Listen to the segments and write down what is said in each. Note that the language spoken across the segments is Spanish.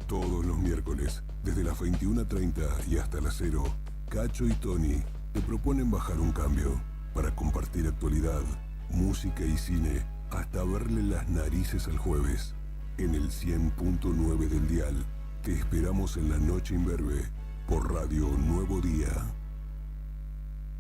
Todos los miércoles, desde las 21:30 y hasta las 0, Cacho y Tony te proponen bajar un cambio para compartir actualidad, música y cine, hasta verle las narices al jueves. En el 100.9 del dial, te esperamos en la noche imberbe por Radio Nuevo Día.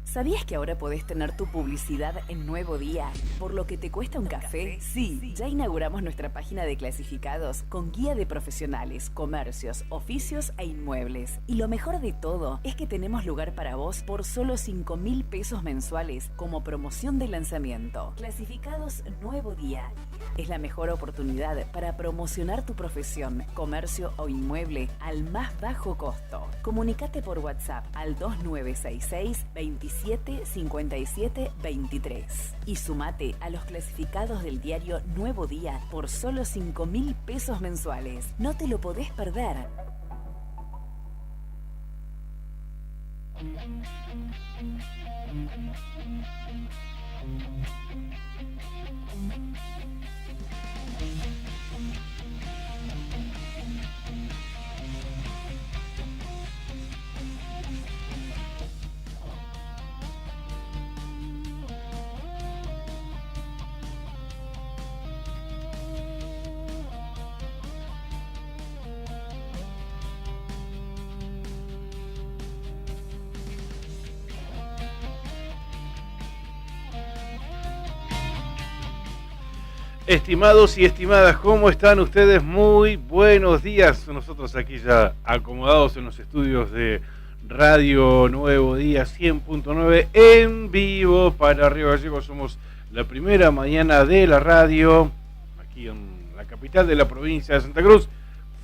¿Sabías que ahora podés tener tu publicidad en Nuevo Día? ¿Por lo que te cuesta un café? Sí, ya inauguramos nuestra página de clasificados con guía de profesionales, comercios, oficios e inmuebles. Y lo mejor de todo es que tenemos lugar para vos por solo 5.000 pesos mensuales como promoción de lanzamiento. Clasificados Nuevo Día. Es la mejor oportunidad para promocionar tu profesión, comercio o inmueble al más bajo costo. Comunicate por WhatsApp al 2966 27 57 23 y sumate a los clasificados del diario Nuevo Día por solo 5.000 pesos mensuales. No te lo podés perder. Estimados y estimadas, ¿cómo están ustedes? Muy buenos días. Nosotros aquí ya acomodados en los estudios de Radio Nuevo Día 100.9 en vivo para Río Gallegos. Somos la primera mañana de la radio aquí en la capital de la provincia de Santa Cruz.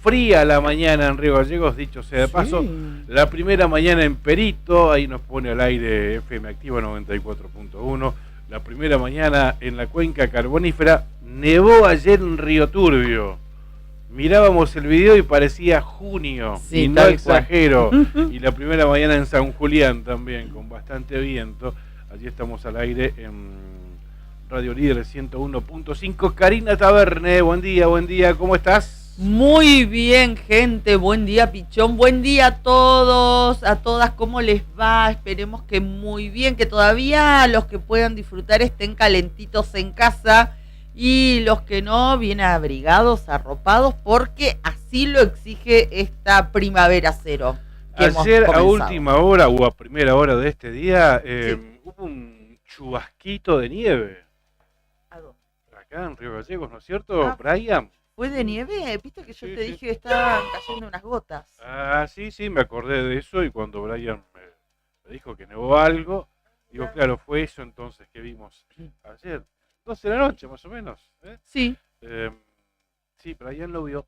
Fría la mañana en Río Gallegos, dicho sea de paso. La primera mañana en Perito, ahí nos pone al aire FM Activa 94.1. La primera mañana en la cuenca carbonífera. Nevó ayer en Río Turbio. Mirábamos el video y parecía junio, sí, y no exagero. Y la primera mañana en San Julián también, con bastante viento. Allí estamos al aire en Radio Líder 101.5. Karina Taberne, buen día, ¿cómo estás? Muy bien, gente, buen día, Pichón, buen día a todos, a todas, ¿cómo les va? Esperemos que muy bien, que todavía los que puedan disfrutar estén calentitos en casa y los que no, bien abrigados, arropados, porque así lo exige esta primavera cero. Ayer a última hora o a primera hora de este día hubo un chubasquito de nieve. ¿A dónde? Acá en Río Gallegos, ¿no es cierto, Brian? ¿Fue de nieve? ¿Viste que yo te dije que estaban cayendo unas gotas? Ah, sí, me acordé de eso y cuando Brian me dijo que nevó algo, digo, claro, fue eso entonces que vimos ayer, 12 de la noche más o menos. Sí. Sí, Brian lo vio.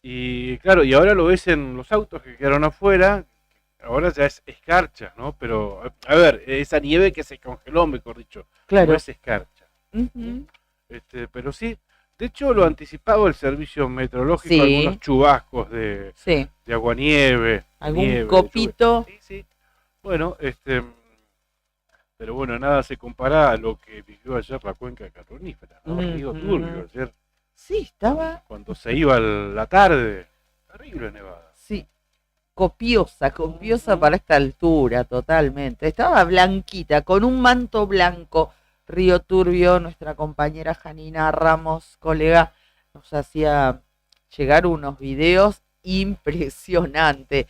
Y claro, y ahora lo ves en los autos que quedaron afuera, ahora ya es escarcha, ¿no? Pero, a ver, esa nieve que se congeló, mejor dicho, claro, no es escarcha. Pero sí. De hecho, lo anticipaba el servicio meteorológico, algunos chubascos de aguanieve. Algún copito. Sí. Bueno, pero bueno, nada se compara a lo que vivió ayer la cuenca carbonífera, ¿no? Río Turbio ayer. Sí, estaba. Cuando se iba la tarde. Terrible nevada. Sí. Copiosa para esta altura, totalmente. Estaba blanquita, con un manto blanco. Río Turbio, nuestra compañera Janina Ramos, colega, nos hacía llegar unos videos impresionantes.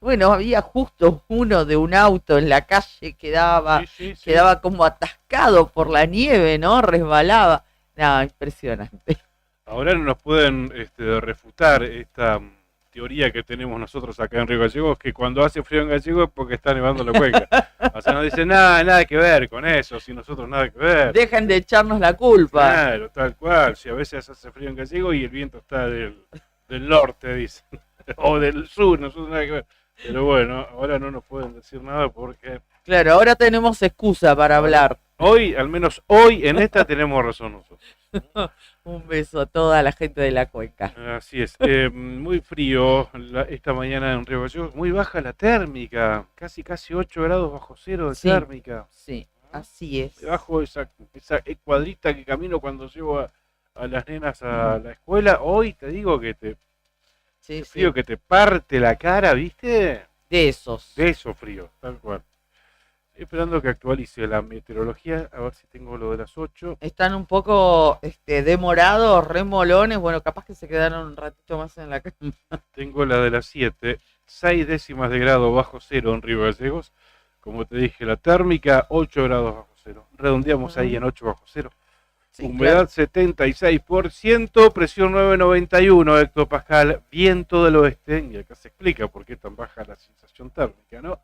Bueno, había justo uno de un auto en la calle, quedaba como atascado por la nieve, ¿no? Resbalaba. No, impresionante. Ahora no nos pueden refutar esta teoría que tenemos nosotros acá en Río Gallegos, que cuando hace frío en Gallegos es porque está nevando en la cuenca. O sea, nos dicen nada que ver con eso, si nosotros nada que ver. Dejen de echarnos la culpa. Claro, tal cual. Si a veces hace frío en Gallegos y el viento está del norte, dicen. O del sur, nosotros nada que ver. Pero bueno, ahora no nos pueden decir nada porque... Claro, ahora tenemos excusa para hablar. Hoy, al menos hoy, en esta tenemos razón nosotros. Un beso a toda la gente de la cuenca. Así es. Muy frío esta mañana en Río Gallegos. Muy baja la térmica. Casi 8 grados bajo cero de térmica. Sí, así es. Debajo de esa cuadrita que camino cuando llevo a las nenas a la escuela. Hoy te digo que Sí, sí. Frío que te parte la cara, ¿viste? De esos. De eso frío, tal cual. Estoy esperando que actualice la meteorología, a ver si tengo lo de las 8. Están un poco demorados, remolones. Bueno, capaz que se quedaron un ratito más en la cama. Tengo la de las 7, 6 décimas de grado bajo cero en Río Gallegos. Como te dije, la térmica 8 grados bajo cero. Redondeamos ahí en 8 bajo cero. Sí, Humedad 76%, presión 991 hectopascal, viento del oeste, y acá se explica por qué tan baja la sensación térmica, ¿no?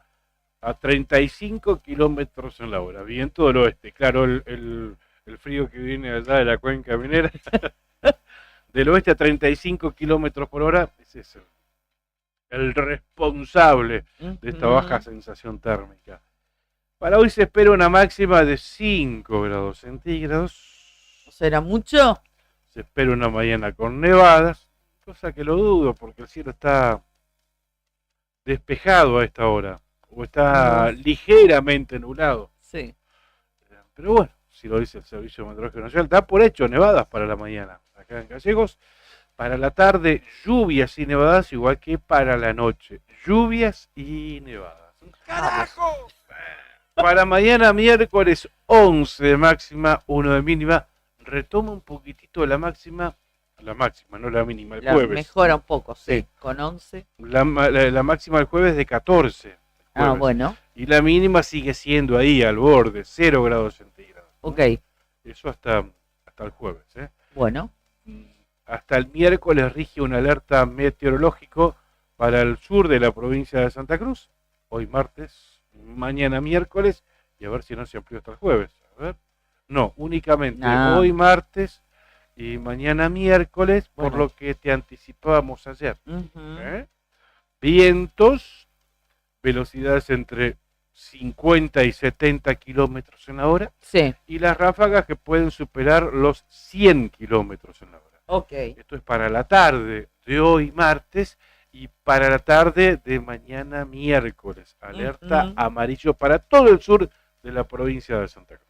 A 35 kilómetros en la hora, viento del oeste. Claro, el frío que viene allá de la cuenca minera, del oeste a 35 kilómetros por hora, ese es el responsable de esta baja sensación térmica. Para hoy se espera una máxima de 5 grados centígrados. ¿Será mucho? Se espera una mañana con nevadas, cosa que lo dudo porque el cielo está despejado a esta hora, o está ligeramente nublado. Sí. Pero bueno, si lo dice el Servicio Meteorológico Nacional, da por hecho nevadas para la mañana. Acá en Gallegos, para la tarde, lluvias y nevadas, igual que para la noche. Lluvias y nevadas. ¡Carajo! Para mañana, miércoles, 11 de máxima, 1 de mínima. Retoma un poquitito la máxima, no la mínima, el jueves. Mejora un poco, sí, con 11. La máxima el jueves de 14. Ah, bueno. Y la mínima sigue siendo ahí, al borde, 0 grados centígrados. Ok. Eso hasta el jueves. Bueno. Hasta el miércoles rige una alerta meteorológico para el sur de la provincia de Santa Cruz. Hoy martes, mañana miércoles, y a ver si no se amplió hasta el jueves. A ver. No, únicamente hoy martes y mañana miércoles, por lo que te anticipábamos ayer. Vientos, velocidades entre 50 y 70 kilómetros en la hora. Sí. Y las ráfagas que pueden superar los 100 kilómetros en la hora. Ok. Esto es para la tarde de hoy martes y para la tarde de mañana miércoles. Alerta amarillo para todo el sur de la provincia de Santa Cruz.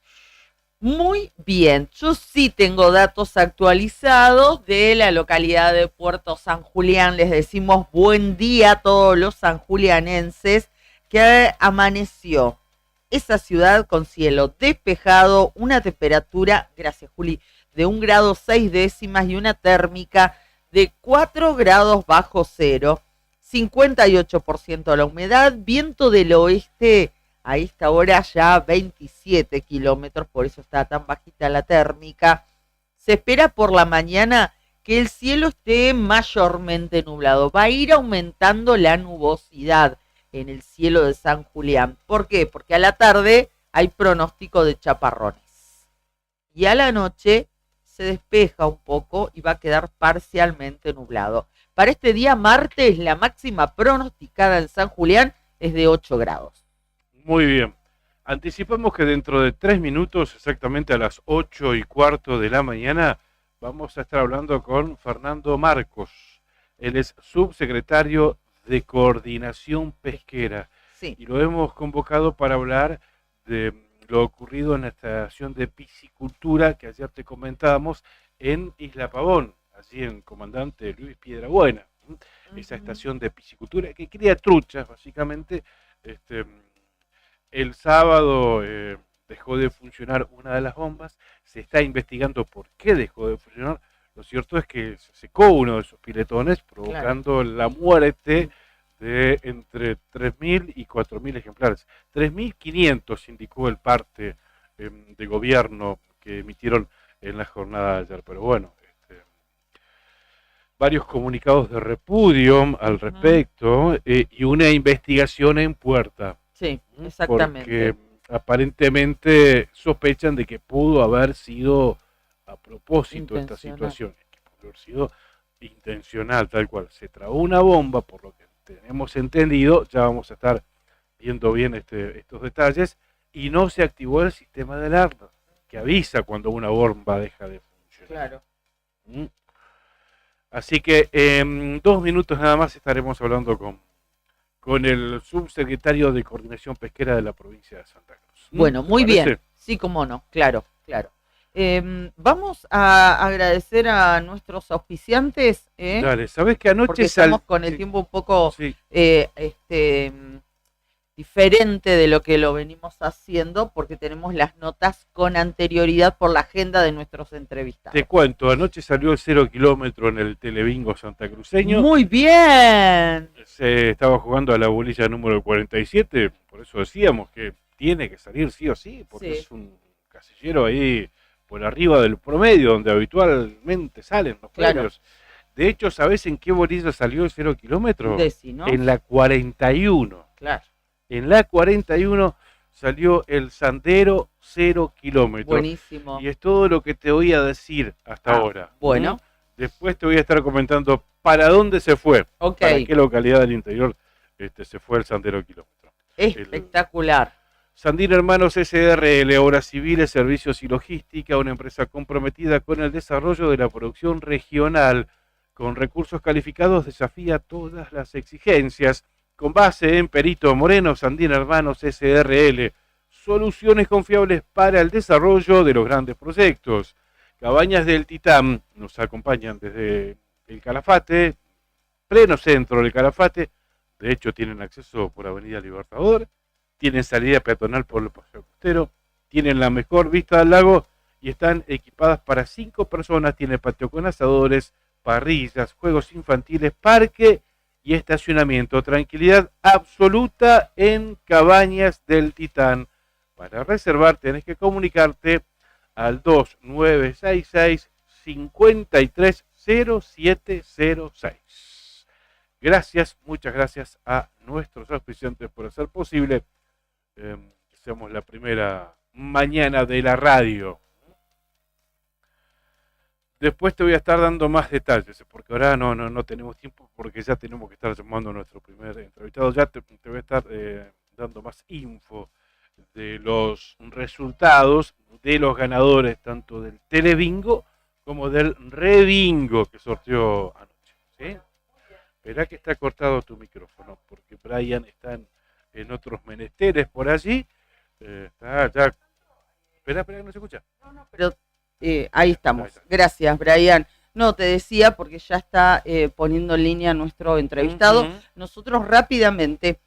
Muy bien, yo sí tengo datos actualizados de la localidad de Puerto San Julián. Les decimos buen día a todos los sanjulianenses, que amaneció esa ciudad con cielo despejado, una temperatura, gracias Juli, de 1 grado 6 décimas y una térmica de 4 grados bajo cero, 58% la humedad, viento del oeste. A esta hora ya 27 kilómetros, por eso está tan bajita la térmica. Se espera por la mañana que el cielo esté mayormente nublado. Va a ir aumentando la nubosidad en el cielo de San Julián. ¿Por qué? Porque a la tarde hay pronóstico de chaparrones. Y a la noche se despeja un poco y va a quedar parcialmente nublado. Para este día martes, la máxima pronosticada en San Julián es de 8 grados. Muy bien. Anticipamos que dentro de 3 minutos, exactamente a las 8:15 de la mañana, vamos a estar hablando con Fernando Marcos. Él es subsecretario de Coordinación Pesquera. Sí. Y lo hemos convocado para hablar de lo ocurrido en la estación de piscicultura que ayer te comentábamos en Isla Pavón, allí en Comandante Luis Piedrabuena. Esa estación de piscicultura que cría truchas, básicamente. El sábado dejó de funcionar una de las bombas, se está investigando por qué dejó de funcionar. Lo cierto es que se secó uno de esos piletones, provocando la muerte de entre 3.000 y 4.000 ejemplares. 3.500 indicó el parte de gobierno que emitieron en la jornada de ayer. Pero bueno, varios comunicados de repudio al respecto y una investigación en puerta. Sí, exactamente. Porque aparentemente sospechan de que pudo haber sido a propósito esta situación, que pudo haber sido intencional, tal cual. Se tragó una bomba, por lo que tenemos entendido, ya vamos a estar viendo bien estos detalles, y no se activó el sistema de alarma, que avisa cuando una bomba deja de funcionar. Claro. Así que en 2 minutos nada más estaremos hablando con el subsecretario de Coordinación Pesquera de la provincia de Santa Cruz. Bueno, muy bien. Sí, cómo no, claro. Vamos a agradecer a nuestros auspiciantes, Dale, ¿sabés que anoche porque estamos con el tiempo un poco Sí. Diferente de lo que lo venimos haciendo, porque tenemos las notas con anterioridad por la agenda de nuestros entrevistados. Te cuento, anoche salió el 0 kilómetro en el Telebingo santacruceño. Muy bien. Se estaba jugando a la bolilla número 47, por eso decíamos que tiene que salir sí o sí, porque Sí. es un casillero ahí por arriba del promedio, donde habitualmente salen los Claro. premios. De hecho, ¿sabés en qué bolilla salió el 0 kilómetro? Deci, ¿no? En la 41. Claro. En la 41 salió el Sandero 0 kilómetro. Buenísimo. Y es todo lo que te voy a decir hasta ahora. Bueno. Después te voy a estar comentando para dónde se fue, Ok. para qué localidad del interior se fue el Sandero kilómetro. Espectacular. Sandino Hermanos SRL, Obras Civiles, Servicios y Logística, una empresa comprometida con el desarrollo de la producción regional. Con recursos calificados desafía todas las exigencias. Con base en Perito Moreno, Sandino Hermanos SRL, soluciones confiables para el desarrollo de los grandes proyectos. Cabañas del Titán nos acompañan desde el Calafate, pleno centro del Calafate. De hecho, tienen acceso por Avenida Libertador, tienen salida peatonal por el Paseo Costero, tienen la mejor vista al lago y están equipadas para 5 personas. Tiene patio con asadores, parrillas, juegos infantiles, parque y estacionamiento. Tranquilidad absoluta en Cabañas del Titán. Para reservar tenés que comunicarte al 2966-530706. Gracias, muchas gracias a nuestros auspiciantes por hacer posible que seamos la primera mañana de la radio. Después te voy a estar dando más detalles, porque ahora no tenemos tiempo, porque ya tenemos que estar llamando a nuestro primer entrevistado. Ya te voy a estar dando más info de los resultados de los ganadores, tanto del Telebingo como del Rebingo que sorteó anoche. ¿Sí? Esperá que está cortado tu micrófono, porque Brian está en otros menesteres por allí. Está ya. Espera, que no se escucha. No, pero ahí estamos. Gracias, Brian. No, te decía, porque ya está poniendo en línea nuestro entrevistado. Nosotros rápidamente,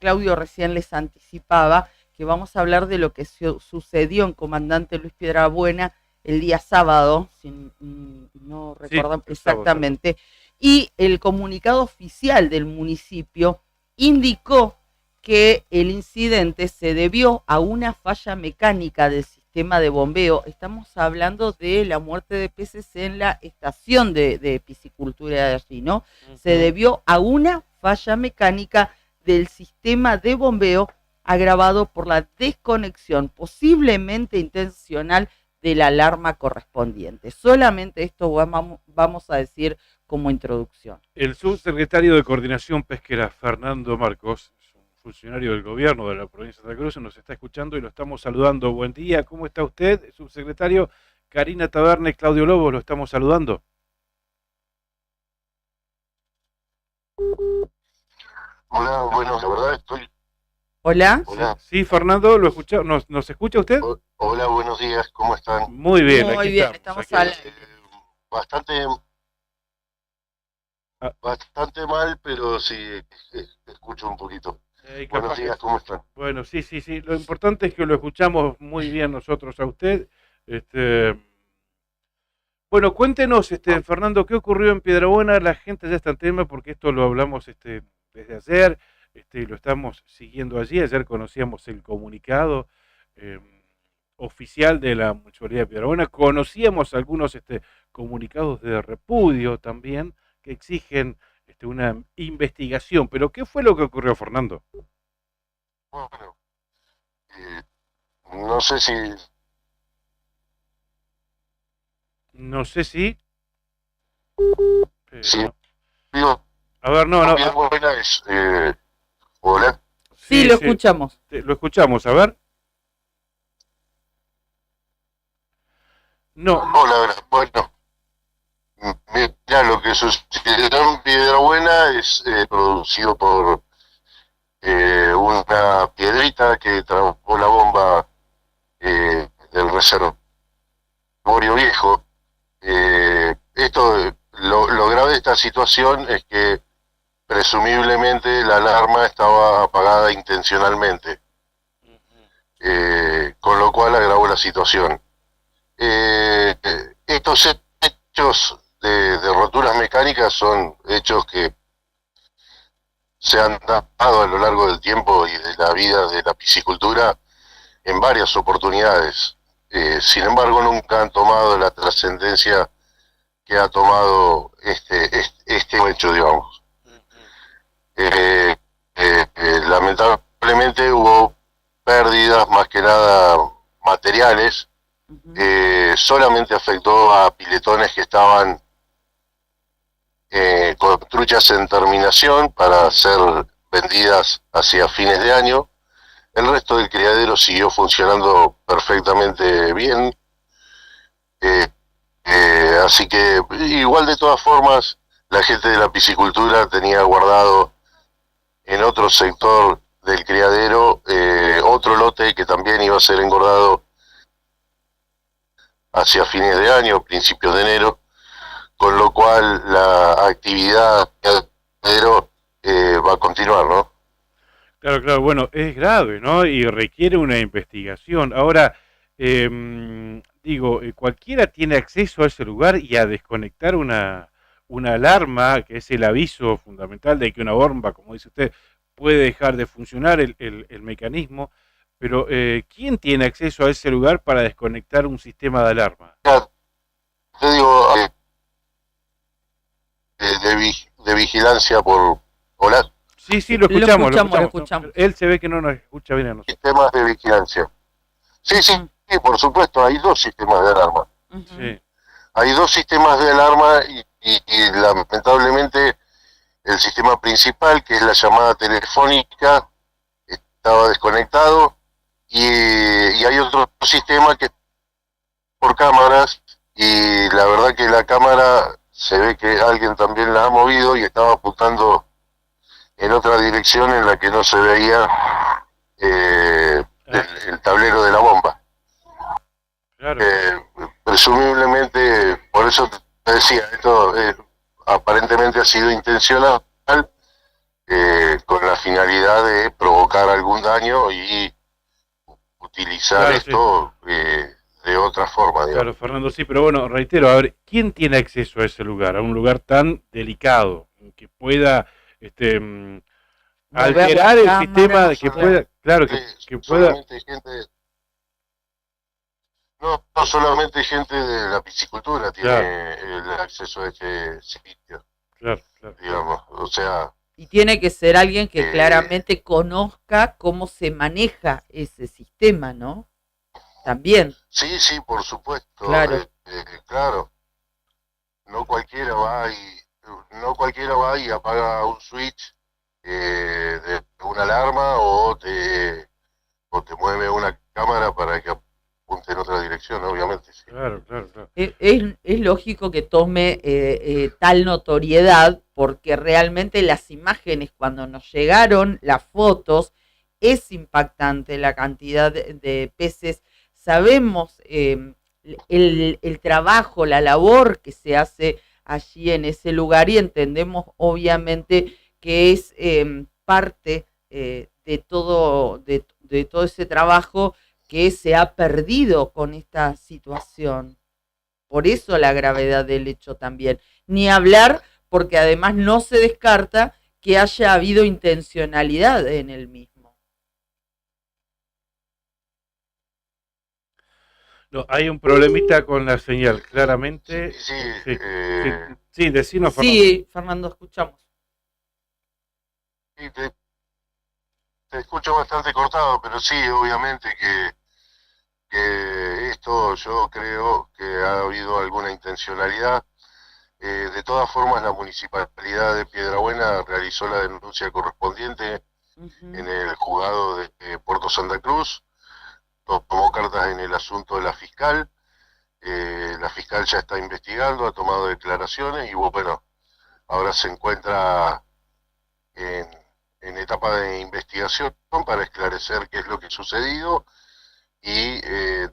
Claudio recién les anticipaba que vamos a hablar de lo que sucedió en Comandante Luis Piedrabuena el día sábado, si no recuerdo exactamente, sábado. Y el comunicado oficial del municipio indicó que el incidente se debió a una falla mecánica del sistema de bombeo. Estamos hablando de la muerte de peces en la estación de piscicultura de allí, ¿no? Se debió a una falla mecánica del sistema de bombeo agravado por la desconexión posiblemente intencional de la alarma correspondiente. Solamente esto vamos a decir como introducción. El subsecretario de Coordinación Pesquera, Fernando Marcos, funcionario del gobierno de la provincia de Santa Cruz, nos está escuchando y lo estamos saludando. Buen día, ¿cómo está usted, subsecretario? Karina Taberne, Claudio Lobo, lo estamos saludando. Hola, bueno, la verdad estoy... Hola. Hola. Sí, Fernando, ¿lo escucha? ¿Nos escucha usted? Hola, buenos días, ¿cómo están? Muy bien, Muy aquí bien, estamos al bastante mal, pero sí, escucho un poquito. Buenos días, ¿cómo están? Bueno, sí. Lo importante es que lo escuchamos muy bien nosotros a usted. Bueno, cuéntenos, Fernando, ¿qué ocurrió en Piedrabuena? La gente ya está en tema porque esto lo hablamos desde ayer, lo estamos siguiendo allí. Ayer conocíamos el comunicado oficial de la Municipalidad de Piedrabuena. Conocíamos algunos comunicados de repudio también que exigen una investigación. Pero ¿qué fue lo que ocurrió, Fernando? Bueno, no sé si... Sí. No. A ver, no. Buena es, hola. Sí, lo escuchamos. Lo escuchamos, a ver. No. Hola, bueno. Mira, lo que sucedió en Piedrabuena es producido por una piedrita que trabó la bomba del reservorio viejo. Lo grave de esta situación es que presumiblemente la alarma estaba apagada intencionalmente, con lo cual agravó la situación. Estos hechos de roturas mecánicas son hechos que se han dado a lo largo del tiempo y de la vida de la piscicultura en varias oportunidades. Sin embargo, nunca han tomado la trascendencia que ha tomado este hecho, digamos. Lamentablemente hubo pérdidas, más que nada materiales. Solamente afectó a piletones que estaban con truchas en terminación para ser vendidas hacia fines de año. El resto del criadero siguió funcionando perfectamente bien. Así que igual, de todas formas, la gente de la piscicultura tenía guardado en otro sector del criadero otro lote que también iba a ser engordado hacia fines de año, principios de enero, con lo cual la actividad del criadero va a continuar, ¿no? Claro, claro, bueno, es grave, ¿no? Y requiere una investigación. Ahora, cualquiera tiene acceso a ese lugar y a desconectar una alarma, que es el aviso fundamental de que una bomba, como dice usted, puede dejar de funcionar el mecanismo, pero ¿quién tiene acceso a ese lugar para desconectar un sistema de alarma? Te digo, de vigilancia por... Hola. Sí, lo escuchamos. Lo escuchamos. Él se ve que no nos escucha bien a nosotros. Sistemas de vigilancia. Sí, por supuesto, hay dos sistemas de alarma. Sí. Hay dos sistemas de alarma y lamentablemente el sistema principal, que es la llamada telefónica, estaba desconectado, y hay otro sistema que es por cámaras, y la verdad que la cámara se ve que alguien también la ha movido y estaba apuntando en otra dirección en la que no se veía el tablero de la bomba. Claro. Presumiblemente, por eso te decía, esto aparentemente ha sido intencional, con la finalidad de provocar algún daño y utilizar esto de otra forma, digamos. Claro, Fernando, sí, pero bueno, reitero, a ver, ¿quién tiene acceso a ese lugar, a un lugar tan delicado, que pueda alterar el sistema, que pueda, claro, que pueda... No solamente gente de la piscicultura tiene el acceso a este sitio, claro, digamos, o sea... Y tiene que ser alguien que claramente conozca cómo se maneja ese sistema, ¿no? También. Sí, por supuesto. Claro. Claro. No cualquiera va y apaga un switch de una alarma o te mueve una cámara para que apunte en otra dirección, obviamente. Sí. Claro. Es lógico que tome tal notoriedad, porque realmente las imágenes, cuando nos llegaron las fotos, es impactante la cantidad de peces. Sabemos el trabajo, la labor que se hace allí en ese lugar, y entendemos obviamente que es parte de todo ese trabajo que se ha perdido con esta situación. Por eso la gravedad del hecho también. Ni hablar, porque además no se descarta que haya habido intencionalidad en el mismo. No, hay un problemita con la señal, claramente. Sí, decinos, Fernando. Sí, Fernando, escuchamos. Sí, te escucho bastante cortado, pero sí, obviamente que esto, yo creo que ha habido alguna intencionalidad. De todas formas, la Municipalidad de Piedrabuena realizó la denuncia correspondiente en el juzgado de Puerto Santa Cruz, tomó cartas en el asunto de la fiscal. La fiscal ya está investigando, ha tomado declaraciones y bueno, ahora se encuentra en etapa de investigación para esclarecer qué es lo que ha sucedido y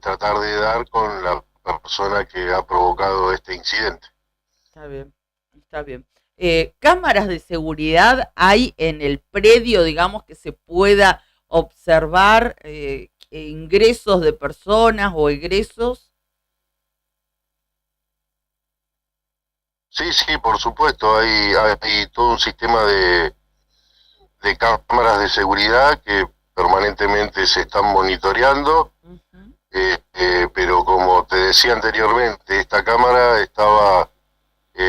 tratar de dar con la persona que ha provocado este incidente. Está bien, está bien. ¿Cámaras de seguridad hay en el predio, digamos, que se pueda observar ingresos de personas o egresos? Sí, por supuesto, hay todo un sistema de cámaras de seguridad que permanentemente se están monitoreando, pero como te decía anteriormente, esta cámara estaba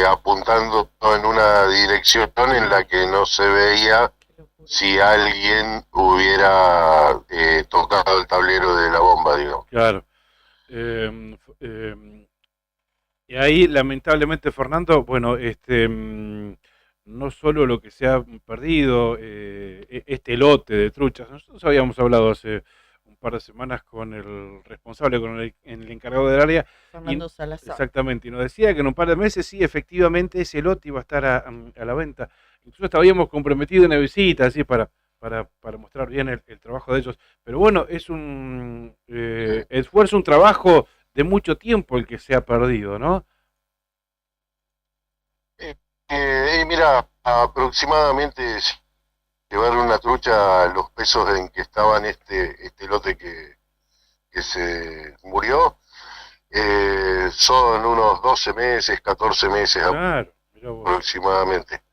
apuntando en una dirección en la que no se veía si alguien hubiera tocado el tablero de la bomba, digamos. Claro. Y ahí, lamentablemente, Fernando, bueno, no solo lo que se ha perdido, este lote de truchas, nosotros habíamos hablado hace un par de semanas con el responsable, con el encargado del área, Fernando Salazar. Exactamente, y nos decía que en un par de meses, sí, efectivamente, ese lote iba a estar a la venta. Incluso estábamos comprometido una visita, así, para mostrar bien el trabajo de ellos. Pero bueno, es un esfuerzo, un trabajo de mucho tiempo el que se ha perdido, ¿no? Mira, aproximadamente llevar una trucha a los pesos en que estaban este lote que se murió, son unos 12 meses, 14 meses Claro, aproximadamente.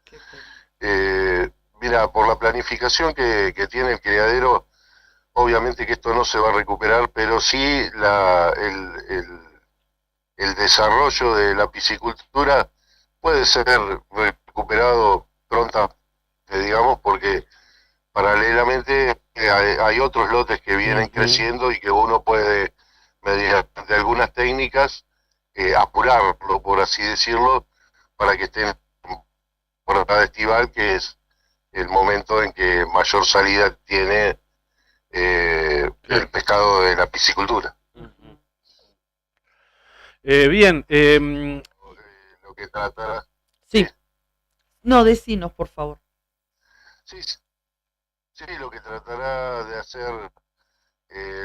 Mira, por la planificación que tiene el criadero, obviamente que esto no se va a recuperar, pero sí el desarrollo de la piscicultura puede ser recuperado prontamente, digamos, porque paralelamente hay otros lotes que vienen creciendo y que uno puede, mediante algunas técnicas, apurarlo, por así decirlo, para que estén por temporada estival, que es el momento en que mayor salida tiene el pescado de la piscicultura. Bien. Lo que trata... Sí. No, decinos, por favor. Sí, lo que tratará de hacer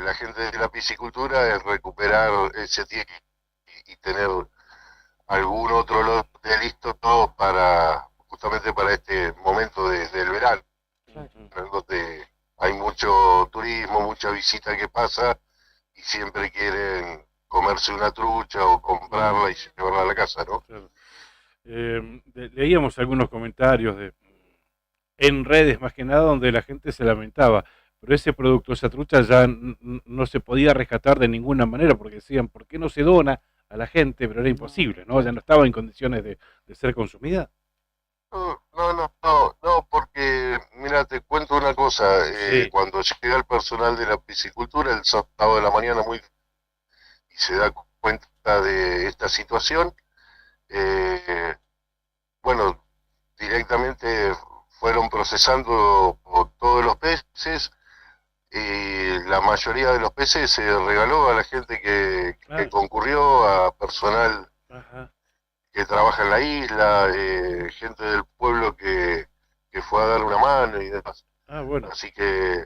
la gente de la piscicultura es recuperar ese tiempo y tener algún otro lote listo todo justamente para este momento del verano, donde hay mucho turismo, mucha visita que pasa y siempre quieren comerse una trucha o comprarla y llevarla a la casa, ¿no? Claro. Leíamos algunos comentarios en redes más que nada donde la gente se lamentaba, pero ese producto, esa trucha ya no se podía rescatar de ninguna manera porque decían, ¿por qué no se dona a la gente? Pero era imposible, ¿no? Ya no estaba en condiciones de ser consumida. No, porque, mira, te cuento una cosa, Sí. Cuando llega el personal de la piscicultura el sábado de la mañana y se da cuenta de esta situación, bueno, directamente fueron procesando todos los peces y la mayoría de los peces se regaló a la gente que concurrió, a personal que trabaja en la isla, gente del pueblo que fue a dar una mano y demás. Bueno. Así que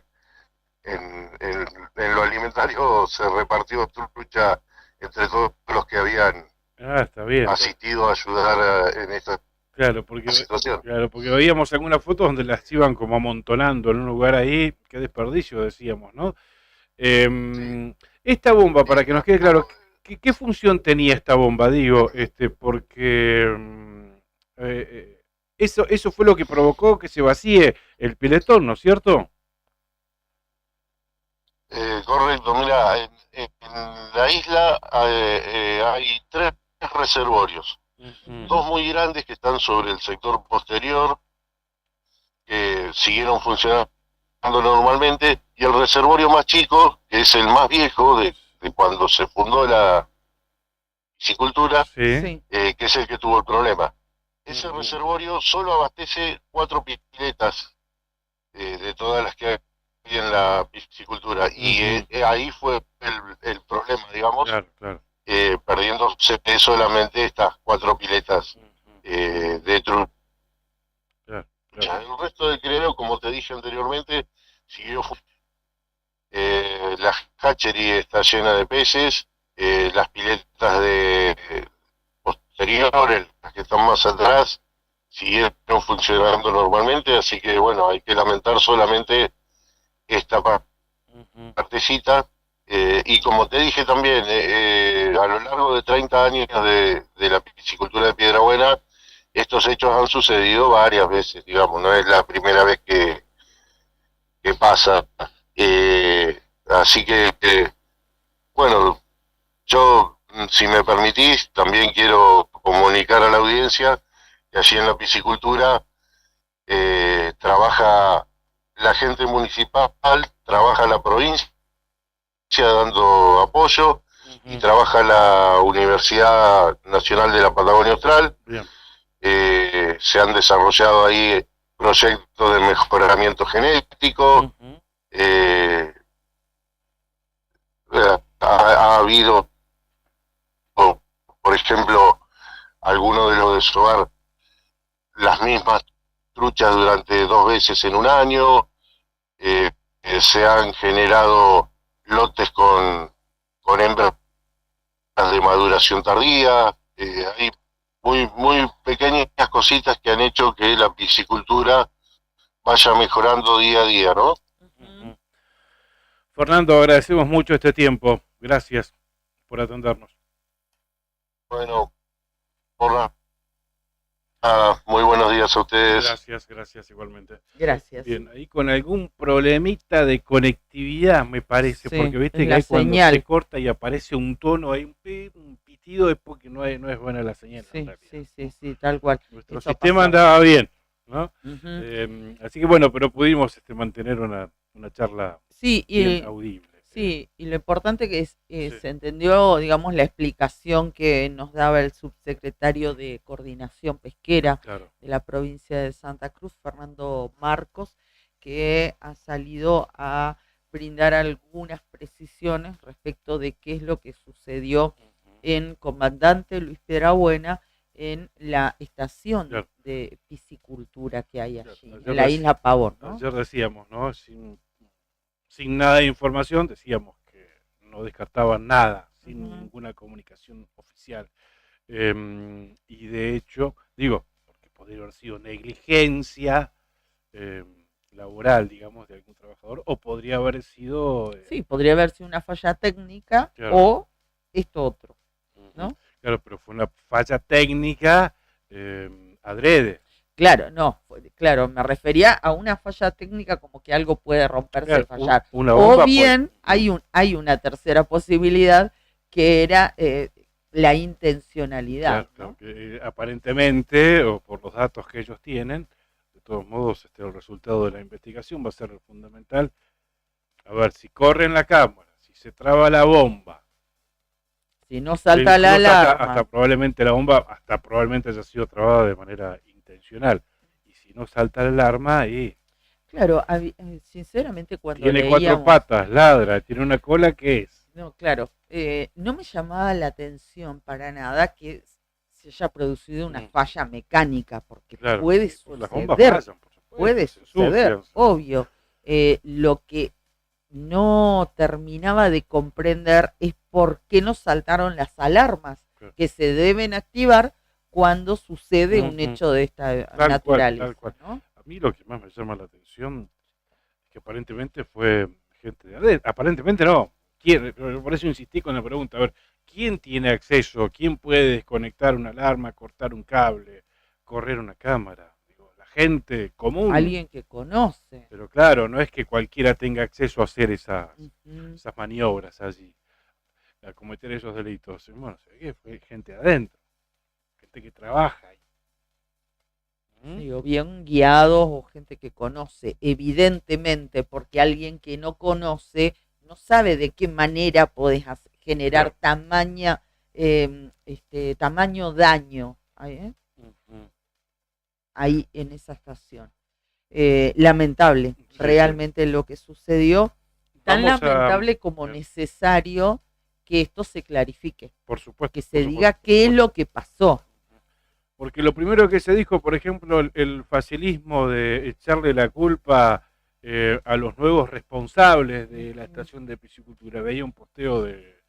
en lo alimentario se repartió trucha entre todos los que habían está bien, asistido a ayudar en esta situación. Claro, porque veíamos algunas fotos donde las iban como amontonando en un lugar ahí, qué desperdicio decíamos, ¿no? Esta bomba, para que nos quede claro, ¿qué función tenía esta bomba? Digo, porque eso fue lo que provocó que se vacíe el piletón, ¿no es cierto? Correcto, mira, en la isla hay 3 reservorios, 2 muy grandes que están sobre el sector posterior, que siguieron funcionando normalmente, y el reservorio más chico, que es el más viejo de cuando se fundó la piscicultura, que es el que tuvo el problema. Ese reservorio solo abastece 4 piletas de todas las que hay en la piscicultura, y ahí fue el problema, digamos, perdiéndose solamente estas 4 piletas de trucha. El resto del criadero, como te dije anteriormente, siguió La hatchery está llena de peces, las piletas de posteriores, las que están más atrás, siguieron funcionando normalmente, así que bueno, hay que lamentar solamente esta partecita. Y como te dije también, a lo largo de 30 años de la piscicultura de Piedrabuena, estos hechos han sucedido varias veces, digamos, no es la primera vez que pasa. Así que, bueno, yo, si me permitís, también quiero comunicar a la audiencia que allí en la piscicultura trabaja la gente municipal, trabaja la provincia dando apoyo, y trabaja la Universidad Nacional de la Patagonia Austral. Bien. Se han desarrollado ahí proyectos de mejoramiento genético. Ha habido, por ejemplo, algunos de los de SOAR, las mismas truchas durante 2 veces en un año. Se han generado lotes con hembras de maduración tardía. Hay muy pequeñas cositas que han hecho que la piscicultura vaya mejorando día a día, ¿no? Fernando, agradecemos mucho este tiempo. Gracias por atendernos. Bueno, muy buenos días a ustedes. Gracias igualmente. Gracias. Bien, ahí con algún problemita de conectividad, me parece, Sí, porque viste que la ahí cuando señal. se corta y aparece un tono, hay un pitido, es porque no es buena la señal. Sí, en realidad. sí, tal cual. Nuestro Eso sistema pasa. andaba bien, ¿no? Ujú. Así que bueno, pero pudimos mantener una charla Sí, bien audible. sí, y lo importante que Sí. se entendió, digamos, la explicación que nos daba el subsecretario de Coordinación Pesquera Claro. de la provincia de Santa Cruz, Fernando Marcos, que ha salido a brindar algunas precisiones respecto de qué es lo que sucedió en Comandante Luis Piedrabuena, en la estación Claro. de piscicultura que hay Claro. allí, Ayer en la isla Pavón, ¿no? Ayer decíamos, ¿no? Sin nada de información, decíamos que no descartaban nada, sin ninguna comunicación oficial. Y de hecho, digo, porque podría haber sido negligencia laboral, digamos, de algún trabajador, o podría haber sido... Sí, podría haber sido una falla técnica, claro, o esto otro, ¿no? Claro, pero fue una falla técnica adrede. Claro, no, claro, me refería a una falla técnica como que algo puede romperse, Claro, fallar. una bomba O bien hay una tercera posibilidad que era la intencionalidad. Claro, ¿no? que aparentemente, o por los datos que ellos tienen, de todos modos el resultado de la investigación va a ser fundamental. A ver, si corre en la cámara, si se traba la bomba, si no salta la alarma, hasta probablemente la bomba, hasta probablemente haya sido trabada de manera intencional. Y si no salta la alarma, y claro, sinceramente cuando tiene leíamos, 4 patas, ladra, tiene una cola, ¿qué es? no, claro, no me llamaba la atención para nada que se haya producido una falla mecánica, porque Claro, puede las bombas suceder, fallan, por supuesto, puede se suceder, ensucian. obvio. Lo que no terminaba de comprender es por qué no saltaron las alarmas Claro. que se deben activar cuando sucede un hecho de esta naturaleza. Tal cual. ¿No? A mí lo que más me llama la atención es que aparentemente fue gente de adentro. Aparentemente no. Por eso insistí con la pregunta. A ver, ¿quién tiene acceso? ¿Quién puede desconectar una alarma, cortar un cable, correr una cámara? Digo, la gente común. Alguien que conoce. Pero claro, no es que cualquiera tenga acceso a hacer esas maniobras allí, a cometer esos delitos. Bueno, se ve que fue gente adentro, gente que trabaja ahí. Digo, bien guiados o gente que conoce, evidentemente, porque alguien que no conoce no sabe de qué manera podés generar tamaño daño ahí en esa estación. Lamentable, realmente lo que sucedió, tan lamentable como necesario que esto se clarifique. Por supuesto. Que se diga qué es lo que pasó. Porque lo primero que se dijo, por ejemplo, el facilismo de echarle la culpa a los nuevos responsables de la estación de piscicultura. Veía un posteo de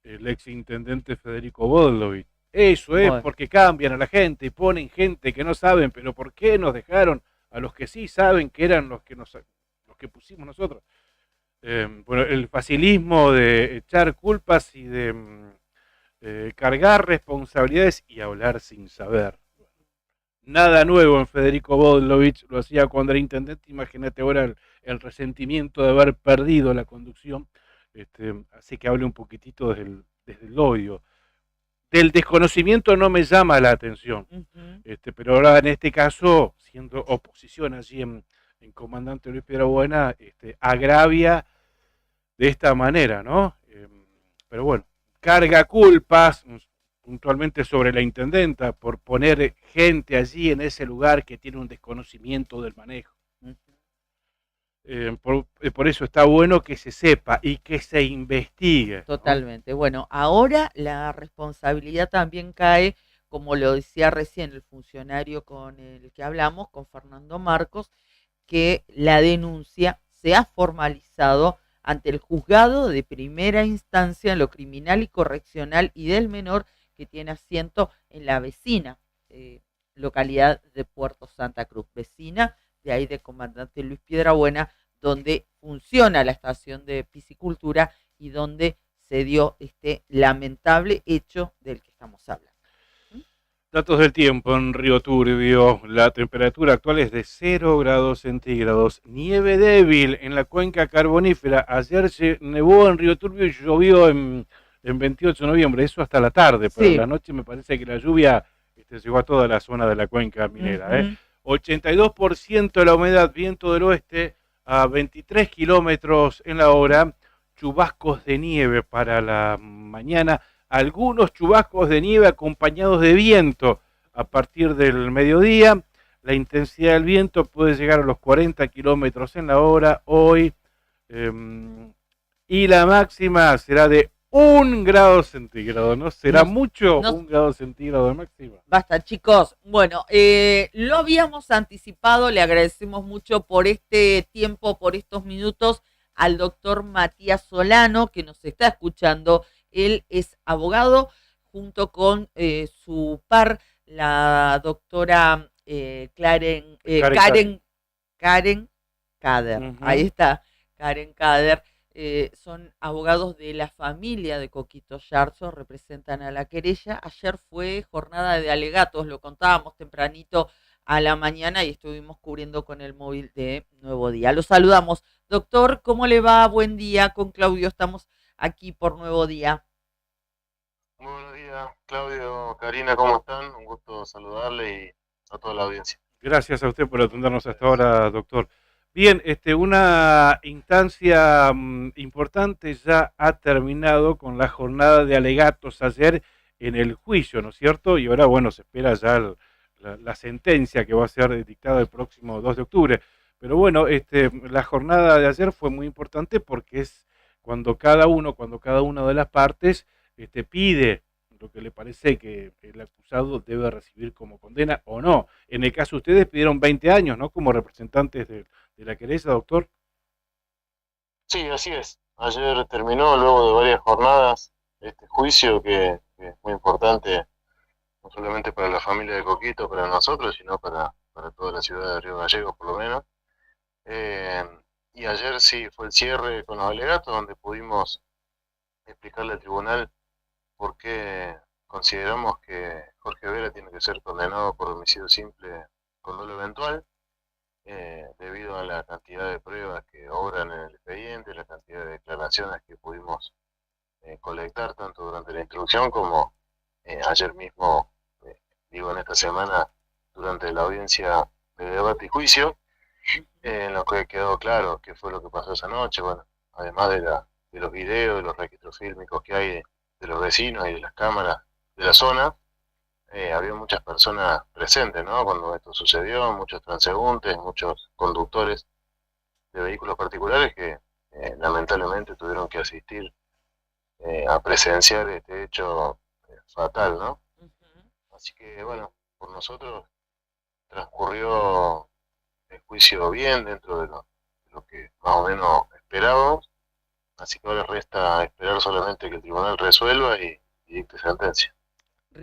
el ex intendente Federico Bodlovich. Eso es porque cambian a la gente y ponen gente que no saben, pero ¿por qué nos dejaron a los que sí saben que eran los que pusimos nosotros? Bueno, el facilismo de echar culpas y de cargar responsabilidades y hablar sin saber. Nada nuevo en Federico Bodlovich, lo hacía cuando era intendente. Imagínate ahora el resentimiento de haber perdido la conducción. Así que hable un poquitito desde el odio. Del desconocimiento no me llama la atención, pero ahora en este caso, siendo oposición allí en Comandante Luis Piedrabuena, agravia de esta manera, ¿no? Pero bueno, carga culpas puntualmente sobre la intendenta por poner gente allí en ese lugar que tiene un desconocimiento del manejo. Por eso está bueno que se sepa y que se investigue. Totalmente. ¿No? Bueno, ahora la responsabilidad también cae, como lo decía recién el funcionario con el que hablamos, con Fernando Marcos, que la denuncia se ha formalizado ante el juzgado de primera instancia en lo criminal y correccional y del menor, que tiene asiento en la vecina localidad de Puerto Santa Cruz, vecina de ahí de Comandante Luis Piedrabuena, donde funciona la estación de piscicultura y donde se dio este lamentable hecho del que estamos hablando. Datos del tiempo en Río Turbio. La temperatura actual es de 0 grados centígrados. Nieve débil en la cuenca carbonífera. Ayer se nevó en Río Turbio y llovió en 28 de noviembre. Eso hasta la tarde, pero en la noche me parece que la lluvia llegó a toda la zona de la cuenca minera. 82% de la humedad, viento del oeste a 23 kilómetros en la hora. Chubascos de nieve para la mañana. Algunos chubascos de nieve acompañados de viento a partir del mediodía. La intensidad del viento puede llegar a los 40 kilómetros en la hora hoy. Y la máxima será de 1 grado centígrado. ¿No será mucho? 1 grado centígrado de máxima. Basta, chicos. Bueno, lo habíamos anticipado. Le agradecemos mucho por este tiempo, por estos minutos al doctor Matías Solano, que nos está escuchando. Él es abogado, junto con su par, la doctora Karen Kader. Ahí está, Karen Kader. Son abogados de la familia de Coquito Yarzo, representan a la querella. Ayer fue jornada de alegatos, lo contábamos tempranito a la mañana y estuvimos cubriendo con el móvil de Nuevo Día. Los saludamos. Doctor, ¿cómo le va? Buen día. Con Claudio estamos aquí por Nuevo Día. Muy buenos días, Claudio, Karina, ¿cómo están? Un gusto saludarle y a toda la audiencia. Gracias a usted por atendernos hasta ahora, doctor. Bien, una instancia importante ya ha terminado con la jornada de alegatos ayer en el juicio, ¿no es cierto? Y ahora, bueno, se espera ya la sentencia que va a ser dictada el próximo 2 de octubre. Pero bueno, la jornada de ayer fue muy importante porque es cuando cada una de las partes pide lo que le parece que el acusado debe recibir como condena o no. En el caso de ustedes pidieron 20 años, ¿no? Como representantes de la querella, doctor. Sí, así es. Ayer terminó, luego de varias jornadas, este juicio que es muy importante, no solamente para la familia de Coquito, para nosotros, sino para toda la ciudad de Río Gallegos, por lo menos. Y ayer sí fue el cierre con los alegatos, donde pudimos explicarle al tribunal por qué consideramos que Jorge Vera tiene que ser condenado por homicidio simple con dolo eventual, debido a la cantidad de pruebas que obran en el expediente, la cantidad de declaraciones que pudimos colectar tanto durante la instrucción como ayer mismo, en esta semana, durante la audiencia de debate y juicio, en lo que quedó claro qué fue lo que pasó esa noche. Bueno, además de los videos, de los registros fílmicos que hay de los vecinos y de las cámaras de la zona, había muchas personas presentes, ¿no? Cuando esto sucedió, muchos transeúntes, muchos conductores de vehículos particulares que lamentablemente tuvieron que asistir a presenciar este hecho fatal, ¿no? Así que bueno, por nosotros transcurrió el juicio bien dentro de lo que más o menos esperábamos, así que ahora resta esperar solamente que el tribunal resuelva y dicte sentencia.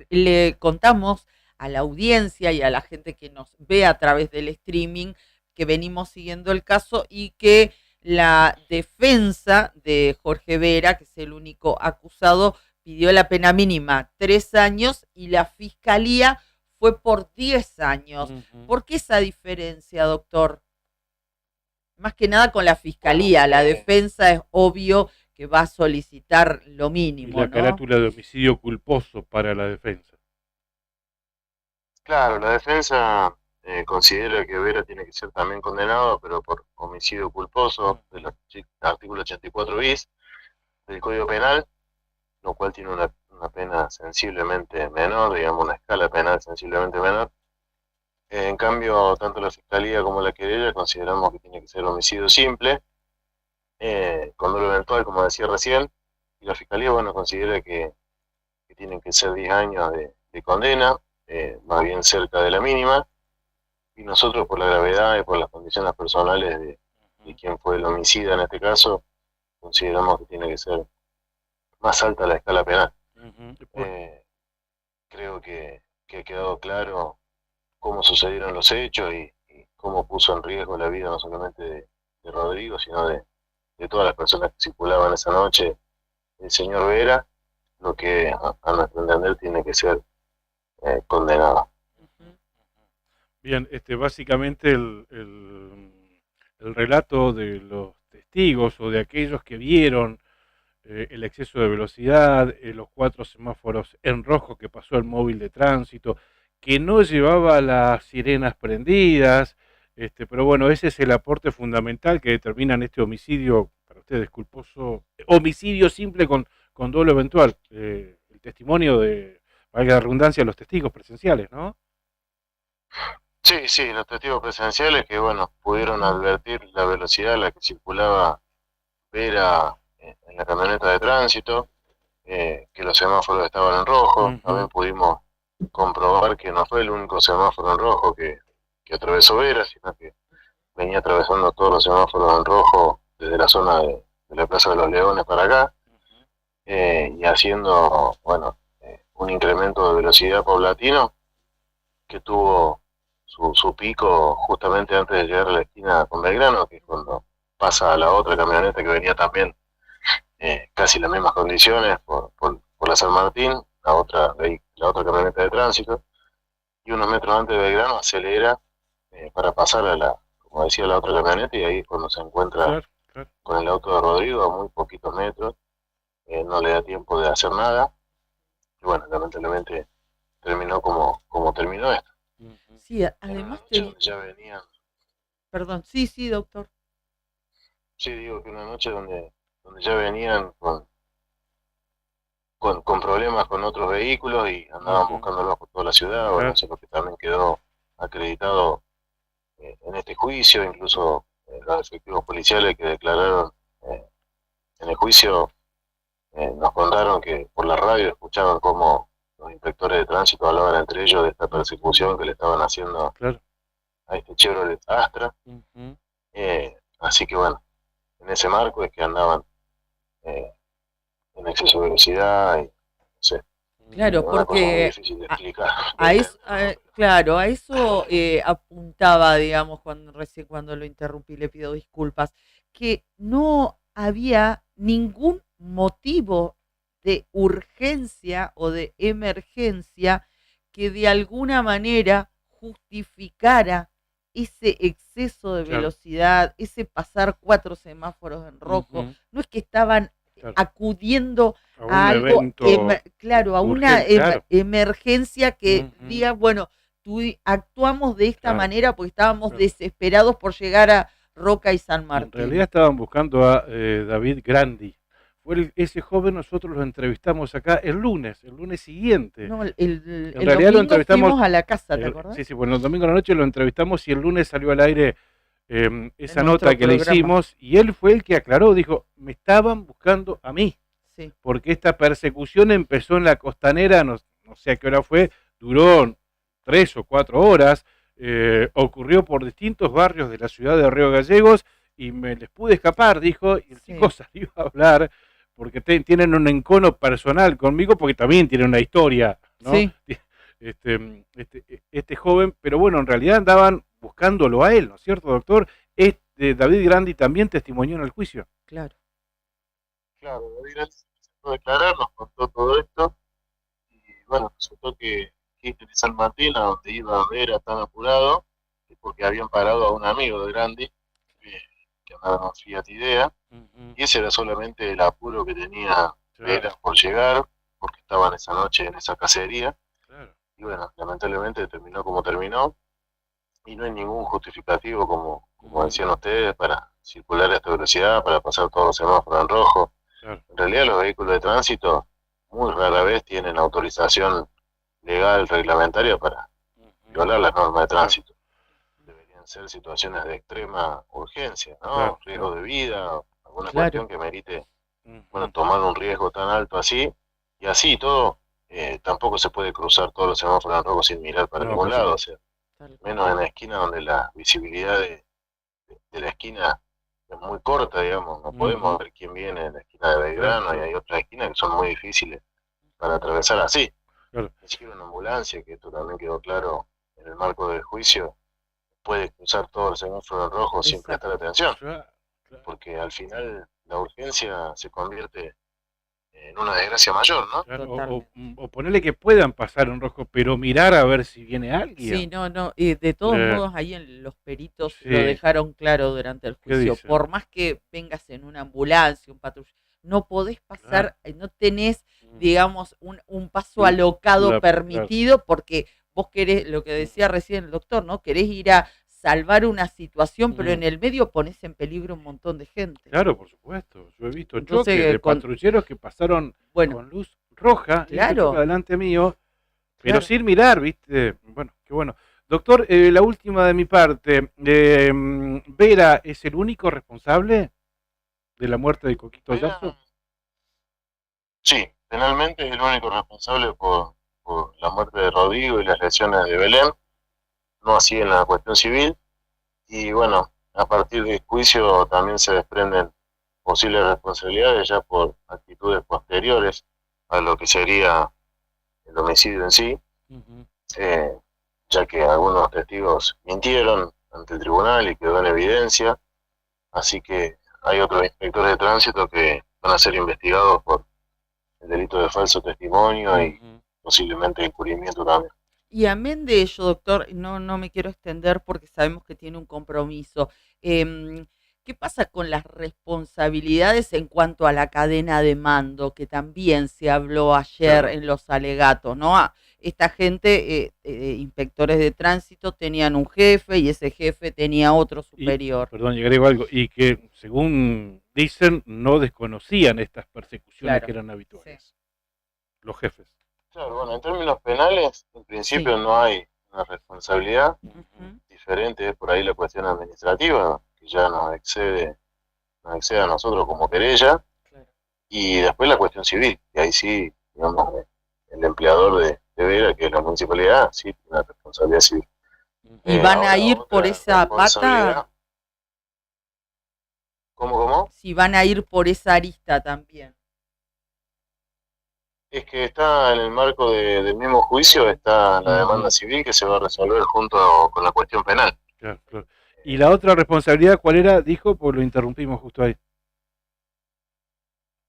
Le contamos a la audiencia y a la gente que nos ve a través del streaming que venimos siguiendo el caso y que la defensa de Jorge Vera, que es el único acusado, pidió la pena mínima 3 años y la fiscalía fue por 10 años. ¿Por qué esa diferencia, doctor? Más que nada con la fiscalía, la defensa es obvio que va a solicitar lo mínimo. Y la carátula de homicidio culposo para la defensa. Claro, la defensa considera que Vera tiene que ser también condenado, pero por homicidio culposo del artículo 84 bis del Código Penal, lo cual tiene una pena sensiblemente menor, digamos una escala penal sensiblemente menor. En cambio, tanto la Fiscalía como la querella consideramos que tiene que ser homicidio simple, con dolo eventual, como decía recién, y la Fiscalía, bueno, considera que tienen que ser 10 años de condena, más bien cerca de la mínima, y nosotros por la gravedad y por las condiciones personales de quien fue el homicida en este caso, consideramos que tiene que ser más alta la escala penal. Creo que ha quedado claro cómo sucedieron los hechos y cómo puso en riesgo la vida no solamente de Rodrigo, sino de todas las personas que circulaban esa noche el señor Vera, lo que a nuestro entender tiene que ser condenado. Bien, básicamente el relato de los testigos o de aquellos que vieron el exceso de velocidad, los 4 semáforos en rojo que pasó el móvil de tránsito, que no llevaba las sirenas prendidas, pero bueno, ese es el aporte fundamental que determinan este homicidio, para ustedes culposo, homicidio simple con dolo eventual, el testimonio de, valga la redundancia, los testigos presenciales, ¿no? Sí, los testigos presenciales que, bueno, pudieron advertir la velocidad a la que circulaba Vera en la camioneta de tránsito, que los semáforos estaban en rojo. También pudimos comprobar que no fue el único semáforo en rojo que atravesó Vera, sino que venía atravesando todos los semáforos en rojo desde la zona de la Plaza de los Leones para acá, y haciendo, bueno, un incremento de velocidad paulatino que tuvo su pico justamente antes de llegar a la esquina con Belgrano, que es cuando pasa a la otra camioneta que venía también casi las mismas condiciones por la San Martín, la otra camioneta de tránsito, y unos metros antes de Belgrano acelera para pasar como decía, la otra camioneta, y ahí es cuando se encuentra con el auto de Rodrigo a muy poquitos metros, no le da tiempo de hacer nada, y bueno, lamentablemente terminó como terminó esto. Sí, además ya venían. Perdón, sí, doctor. Sí, digo que una noche donde ya venían con problemas con otros vehículos y andaban buscándolos por toda la ciudad, bueno, eso es lo que también quedó acreditado en este juicio. Incluso los efectivos policiales que declararon en el juicio nos contaron que por la radio escuchaban cómo los inspectores de tránsito hablaban entre ellos de esta persecución que le estaban haciendo a este Chevrolet Astra. Así que bueno, en ese marco es que andaban en exceso de velocidad y no sé. Claro, porque a eso apuntaba, digamos, cuando lo interrumpí, le pido disculpas, que no había ningún motivo de urgencia o de emergencia que de alguna manera justificara ese exceso de velocidad, ese pasar 4 semáforos en rojo. No es que estaban acudiendo a algo, a una emergencia que diga, bueno, actuamos de esta manera porque estábamos desesperados por llegar a Roca y San Martín. En realidad estaban buscando a David Grandi. Ese joven nosotros lo entrevistamos acá el lunes siguiente. No, el realidad lo entrevistamos, fuimos a la casa, ¿te acordás? Sí, bueno, el domingo a la noche lo entrevistamos y el lunes salió al aire esa nota que le hicimos, y él fue el que aclaró, dijo, me estaban buscando a mí, porque esta persecución empezó en la Costanera, no sé a qué hora fue, duró 3 o 4 horas, ocurrió por distintos barrios de la ciudad de Río Gallegos y me les pude escapar, dijo, y el chico salió a hablar porque tienen un encono personal conmigo porque también tienen una historia, ¿no? Sí. Este joven, pero bueno, en realidad andaban buscándolo a él, ¿no es cierto, doctor? David Grandi también testimonió en el juicio. Claro. Claro, David Grandi se presentó a declarar, nos contó todo esto, y bueno, resultó que de San Martín, a donde iba a ver, tan apurado, porque habían parado a un amigo de Grandi, que andaba en Fiat Idea, y ese era solamente el apuro que tenía Vera por llegar, porque estaban esa noche en esa cacería. Y bueno, lamentablemente terminó como terminó, y no hay ningún justificativo, como decían ustedes, para circular a esta velocidad, para pasar todos los semáforos en rojo. En realidad los vehículos de tránsito muy rara vez tienen autorización legal, reglamentaria para violar las normas de tránsito. Deberían ser situaciones de extrema urgencia, ¿no? Riesgo de vida, alguna cuestión que merite tomar un riesgo tan alto así, y así todo. Tampoco se puede cruzar todos los semáforos en rojo sin mirar para ningún lado, o sea, menos en la esquina donde la visibilidad de la esquina es muy corta, digamos, no podemos ver quién viene en la esquina de Belgrano, y hay otras esquinas que son muy difíciles para atravesar así. Ni siquiera una ambulancia, que esto también quedó claro en el marco del juicio, puede cruzar todo el semáforo en rojo sin prestar atención, porque al final la urgencia se convierte en una desgracia mayor, ¿no? Claro, o ponerle que puedan pasar en rojo, pero mirar a ver si viene alguien. Sí, no, y de todos modos ahí en los peritos lo dejaron claro durante el juicio. Por más que vengas en una ambulancia, un patrulla, no podés pasar, no tenés, digamos, un paso alocado permitido, porque vos querés, lo que decía recién el doctor, ¿no? Querés ir a salvar una situación, pero en el medio pones en peligro un montón de gente. Claro, por supuesto. Yo he visto choques de patrulleros que pasaron con luz roja, adelante mío, pero sin mirar, ¿viste? Bueno, qué bueno. Doctor, la última de mi parte. ¿Vera es el único responsable de la muerte de Coquito Yarzo? Sí, penalmente es el único responsable por la muerte de Rodrigo y las lesiones de Belén. No así en la cuestión civil, y bueno, a partir del juicio también se desprenden posibles responsabilidades ya por actitudes posteriores a lo que sería el homicidio en sí, ya que algunos testigos mintieron ante el tribunal y quedó en evidencia, así que hay otros inspectores de tránsito que van a ser investigados por el delito de falso testimonio y posiblemente encubrimiento también. Y amén de ello, doctor, no me quiero extender porque sabemos que tiene un compromiso. ¿Qué pasa con las responsabilidades en cuanto a la cadena de mando, que también se habló ayer en los alegatos, ¿no? Esta gente, inspectores de tránsito, tenían un jefe y ese jefe tenía otro superior. Perdón, y agrego algo, y que según dicen no desconocían estas persecuciones que eran habituales, los jefes. Claro, bueno, en términos penales, en principio no hay una responsabilidad. Diferente es por ahí la cuestión administrativa, que ya nos excede a nosotros como querella, y después la cuestión civil, que ahí sí, digamos, el empleador de Vera, que es la municipalidad, sí tiene una responsabilidad civil. ¿Y van a ir por esa pata? ¿Cómo? Si van a ir por esa arista también. Es que está en el marco del mismo juicio, está la demanda civil que se va a resolver junto con la cuestión penal. Claro. ¿Y la otra responsabilidad cuál era? Dijo, pues lo interrumpimos justo ahí.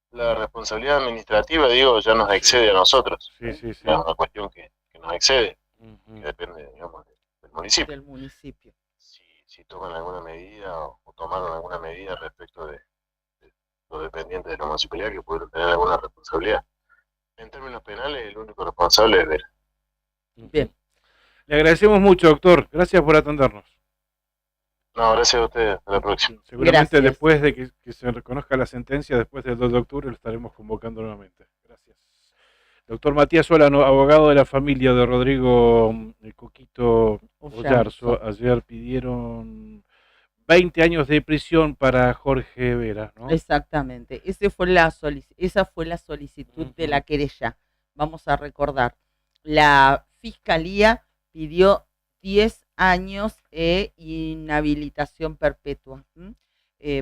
La responsabilidad administrativa, digo, ya nos excede a nosotros. Sí. Es una cuestión que nos excede, que depende, digamos, del municipio. Si toman alguna medida o tomaron alguna medida respecto de los dependientes de la municipalidad que pudieron tener alguna responsabilidad. En términos penales, el único responsable es Vera. Bien. Le agradecemos mucho, doctor. Gracias por atendernos. No, gracias a ustedes. Hasta la próxima. Seguramente después de que se reconozca la sentencia, después del 2 de octubre, lo estaremos convocando nuevamente. Gracias. Doctor Matías Solano, abogado de la familia de Rodrigo Coquito Yarzo. Ayer pidieron 20 años de prisión para Jorge Vera, ¿no? Exactamente. Esa fue la solicitud de la querella. Vamos a recordar. La fiscalía pidió 10 años e inhabilitación perpetua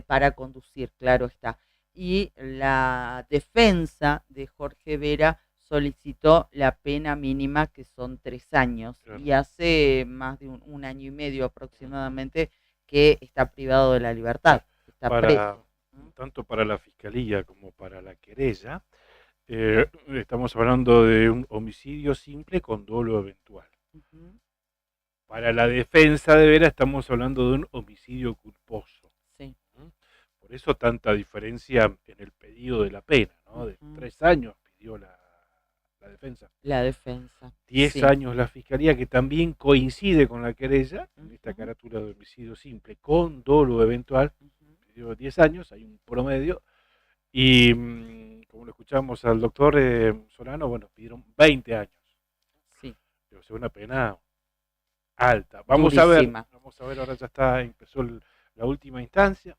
para conducir, claro está. Y la defensa de Jorge Vera solicitó la pena mínima, que son 3 años, claro. Y hace más de un año y medio aproximadamente que está privado de la libertad, está preso. Tanto para la Fiscalía como para la querella, estamos hablando de un homicidio simple con dolo eventual. Uh-huh. Para la defensa de Vera estamos hablando de un homicidio culposo. Sí. Por eso tanta diferencia en el pedido de la pena, ¿no? De 3 años pidió la defensa. La defensa. 10 años la Fiscalía, que también coincide con la querella, en esta carátula de homicidio simple con dolo eventual, pidió 10 años, hay un promedio, y como lo escuchamos al doctor Solano, bueno, pidieron 20 años. Sí. Debe ser una pena alta. Vamos a ver, ahora ya empezó la última instancia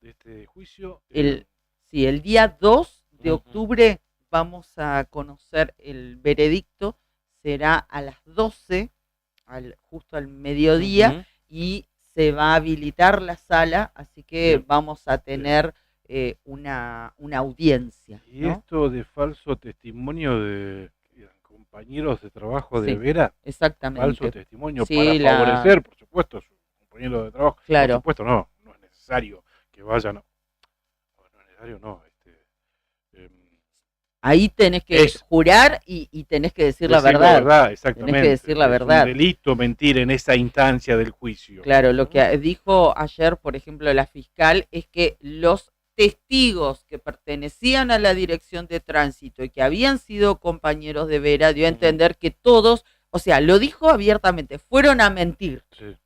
de este juicio. El día 2 de octubre vamos a conocer el veredicto, será a las 12, justo al mediodía, y se va a habilitar la sala, así que vamos a tener una audiencia. Y ¿no? Esto de falso testimonio de compañeros de trabajo de Vera, exactamente. Falso testimonio para favorecer, por supuesto, a sus compañeros de trabajo. Claro. Por supuesto, no es necesario que vayan, no es necesario, no. Ahí tenés que jurar y tenés que decir la verdad. Exactamente. Tenés que decir la verdad. Es un delito mentir en esa instancia del juicio. Claro, lo que dijo ayer, por ejemplo, la fiscal es que los testigos que pertenecían a la dirección de tránsito y que habían sido compañeros de Vera, dio a entender que todos, o sea, lo dijo abiertamente, fueron a mentir. Sí.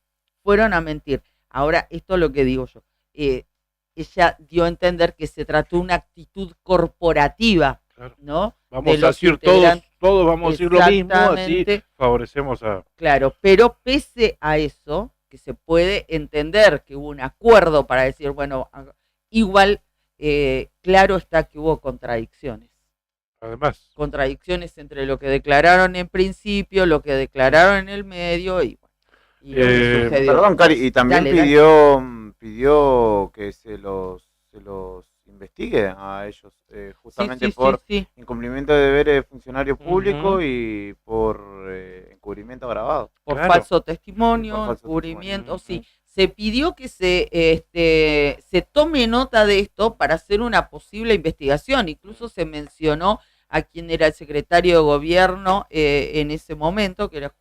Fueron a mentir. Ahora, esto es lo que digo yo. Ella dio a entender que se trató de una actitud corporativa. Claro. ¿No? Vamos a decir todos vamos a decir lo mismo, así favorecemos a... Claro, pero pese a eso, que se puede entender que hubo un acuerdo para decir, bueno, igual, claro está que hubo contradicciones. Además. Contradicciones entre lo que declararon en principio, lo que declararon en el medio y bueno. Y perdón, Cari, y también pidió que se los investigue a ellos, justamente por incumplimiento de deberes de funcionario público y por encubrimiento agravado. Por falso testimonio, encubrimiento, sí. Se pidió que se tome nota de esto para hacer una posible investigación. Incluso se mencionó a quien era el secretario de gobierno en ese momento, que era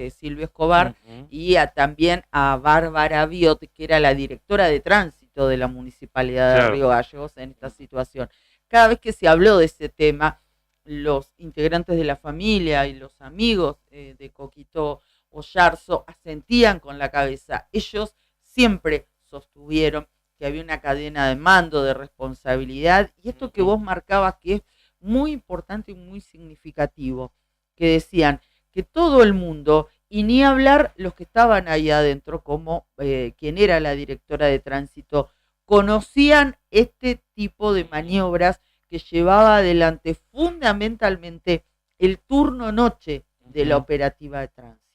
Silvio Escobar, y también a Bárbara Biot, que era la directora de tránsito de la Municipalidad de Río Gallegos en esta situación. Cada vez que se habló de ese tema, los integrantes de la familia y los amigos de Coquito Oyarzo asentían con la cabeza. Ellos siempre sostuvieron que había una cadena de mando, de responsabilidad, y esto que vos marcabas que es muy importante y muy significativo, que decían que todo el mundo, y ni hablar los que estaban ahí adentro, como quien era la directora de tránsito, conocían este tipo de maniobras que llevaba adelante fundamentalmente el turno noche de la operativa de tránsito.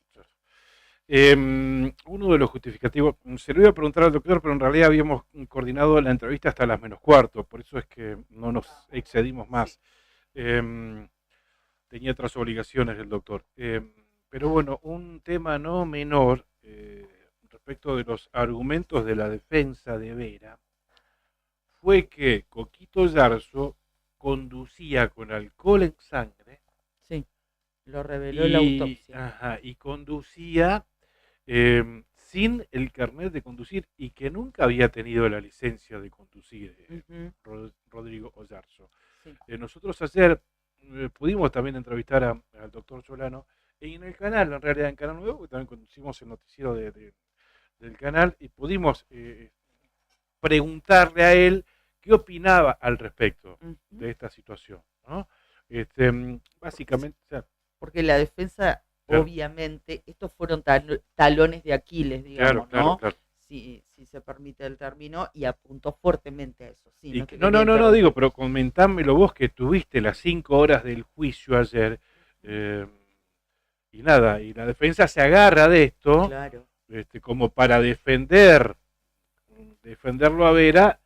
Uno de los justificativos, se lo iba a preguntar al doctor, pero en realidad habíamos coordinado la entrevista hasta las -4, por eso es que no nos excedimos más. Tenía otras obligaciones el doctor. Pero bueno, un tema no menor respecto de los argumentos de la defensa de Vera fue que Coquito Oyarzo conducía con alcohol en sangre. Sí, lo reveló la autopsia. Y conducía sin el carnet de conducir y que nunca había tenido la licencia de conducir Rodrigo Oyarzo. Sí. Nosotros ayer pudimos también entrevistar al doctor Solano en el canal, en realidad en Canal Nuevo, que también conducimos el noticiero del canal, y pudimos preguntarle a él qué opinaba al respecto de esta situación, ¿no? Básicamente... Porque la defensa, obviamente, estos fueron talones de Aquiles, digamos, ¿no? Claro. Si se permite el término, y apuntó fuertemente a eso. Sí, no, digo, pero comentámelo vos que tuviste las 5 horas del juicio ayer. y nada, y la defensa se agarra de esto, claro, como para defenderlo a Vera,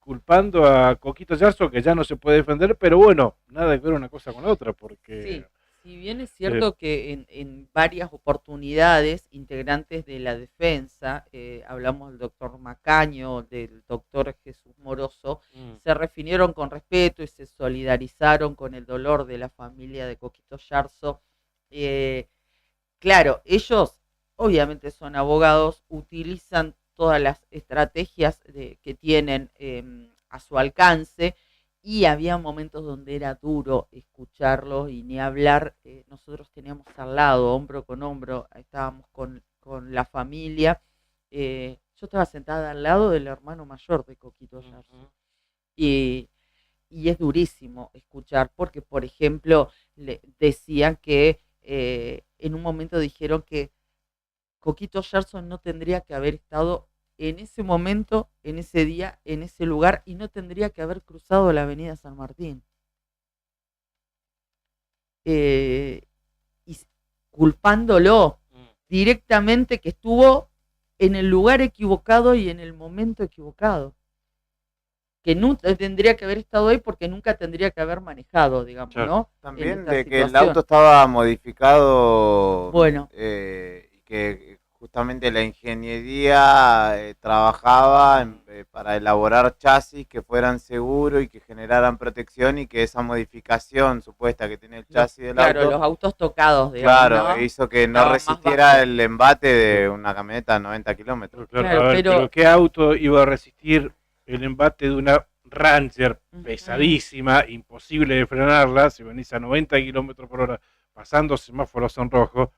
culpando a Coquito Yarzo, que ya no se puede defender, pero bueno, nada que ver una cosa con la otra, porque... Sí. Si bien es cierto que en varias oportunidades, integrantes de la defensa, hablamos del doctor Macaño, del doctor Jesús Moroso, se refirieron con respeto y se solidarizaron con el dolor de la familia de Coquito Yarzo. Claro, ellos obviamente son abogados, utilizan todas las estrategias que tienen a su alcance, y había momentos donde era duro escucharlos y ni hablar. Nosotros teníamos al lado, hombro con hombro, estábamos con la familia. Yo estaba sentada al lado del hermano mayor de Coquito Yarzo. Y es durísimo escuchar, porque, por ejemplo, le decían que en un momento dijeron que Coquito Yarzo no tendría que haber estado en ese momento, en ese día, en ese lugar, y no tendría que haber cruzado la avenida San Martín. Y culpándolo directamente, que estuvo en el lugar equivocado y en el momento equivocado. Que nunca tendría que haber estado ahí, porque nunca tendría que haber manejado, digamos, claro, ¿no? También de situación. Que el auto estaba modificado. Bueno. Y que justamente la ingeniería trabajaba para elaborar chasis que fueran seguros y que generaran protección, y que esa modificación supuesta que tiene el chasis del auto... Claro, los autos tocados, digamos, claro, ¿no? Hizo que no resistiera el embate de una camioneta a 90 kilómetros. Claro, a ver, pero ¿qué auto iba a resistir el embate de una Ranger pesadísima, imposible de frenarla, si venís a 90 kilómetros por hora, pasando semáforos en rojo?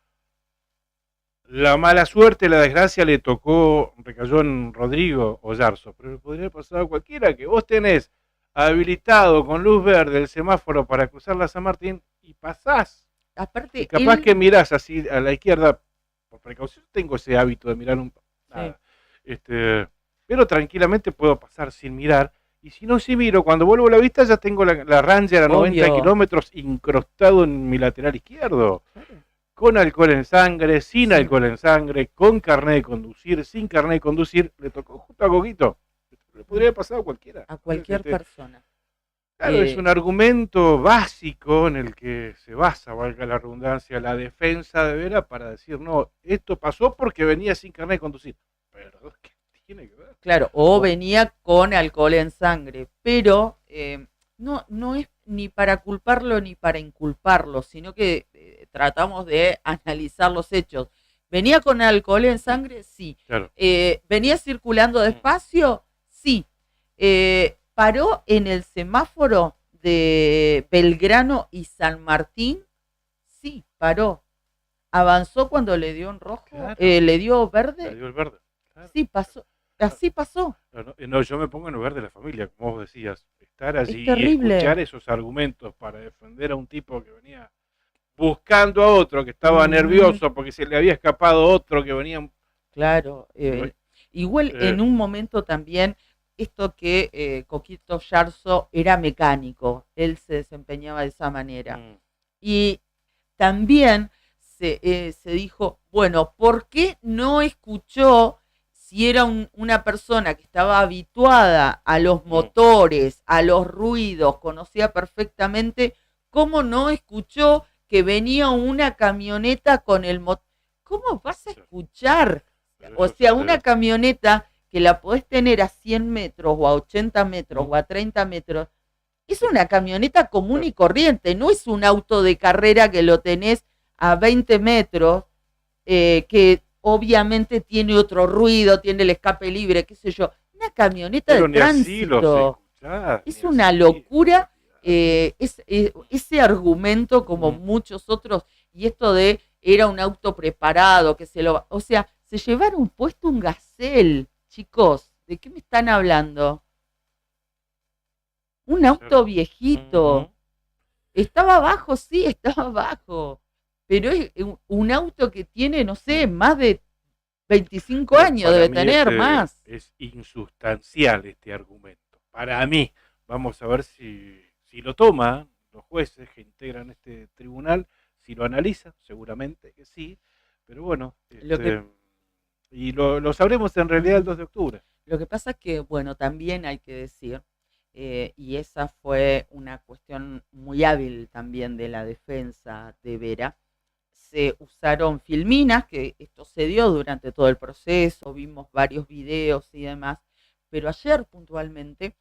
La mala suerte, la desgracia recayó en Rodrigo o Yarzo, pero le podría pasar a cualquiera, que vos tenés habilitado con luz verde el semáforo para cruzar la San Martín y pasás. Aparte, y capaz que mirás así a la izquierda, por precaución tengo ese hábito de mirar nada. Pero tranquilamente puedo pasar sin mirar, y si no, si miro, cuando vuelvo la vista ya tengo la Ranger a 90 kilómetros incrustado en mi lateral izquierdo. Con alcohol en sangre, sin alcohol en sangre, con carnet de conducir, sin carnet de conducir, le tocó justo a Coquito. Le podría pasar a cualquiera. A cualquier persona. Claro, es un argumento básico en el que se basa, valga la redundancia, la defensa de Vera, para decir, no, esto pasó porque venía sin carnet de conducir. Pero, ¿qué tiene que ver? Claro, o venía con alcohol en sangre, pero no es ni para culparlo ni para inculparlo, sino que tratamos de analizar los hechos. ¿Venía con alcohol en sangre? Sí. Claro. ¿Venía circulando despacio? Sí. ¿Paró en el semáforo de Belgrano y San Martín? Sí, paró. ¿Avanzó cuando le dio en rojo? Claro. ¿Le dio verde? Le dio el verde. Claro. Sí, pasó. Así pasó. No, yo me pongo en lugar de la familia, como vos decías. Estar allí y escuchar esos argumentos para defender a un tipo que venía buscando a otro, que estaba nervioso porque se le había escapado otro que venía... Claro. Igual en un momento también, esto que Coquito Yarzo era mecánico, él se desempeñaba de esa manera. Y también se dijo, bueno, ¿por qué no escuchó? Si era una persona que estaba habituada a los motores, a los ruidos, conocía perfectamente, ¿cómo no escuchó que venía una camioneta con el motor? ¿Cómo vas a escuchar? O sea, una camioneta que la podés tener a 100 metros o a 80 metros o a 30 metros, es una camioneta común y corriente, no es un auto de carrera que lo tenés a 20 metros, que obviamente tiene otro ruido, tiene el escape libre, qué sé yo. Una camioneta de tránsito. Es una locura ese argumento, como muchos otros, y esto de era un auto preparado, que se lo... O sea, se llevaron puesto un Gazelle, chicos. ¿De qué me están hablando? Un auto viejito. Estaba abajo, sí, estaba abajo. Pero es un auto que tiene, no sé, más de 25 años, debe tener más. Es insustancial este argumento. Para mí, vamos a ver si lo toman los jueces que integran este tribunal, si lo analizan, seguramente que sí, pero bueno, y lo sabremos en realidad el 2 de octubre. Lo que pasa es que, bueno, también hay que decir, y esa fue una cuestión muy hábil también de la defensa de Vera, se usaron filminas, que esto se dio durante todo el proceso, vimos varios videos y demás, pero ayer puntualmente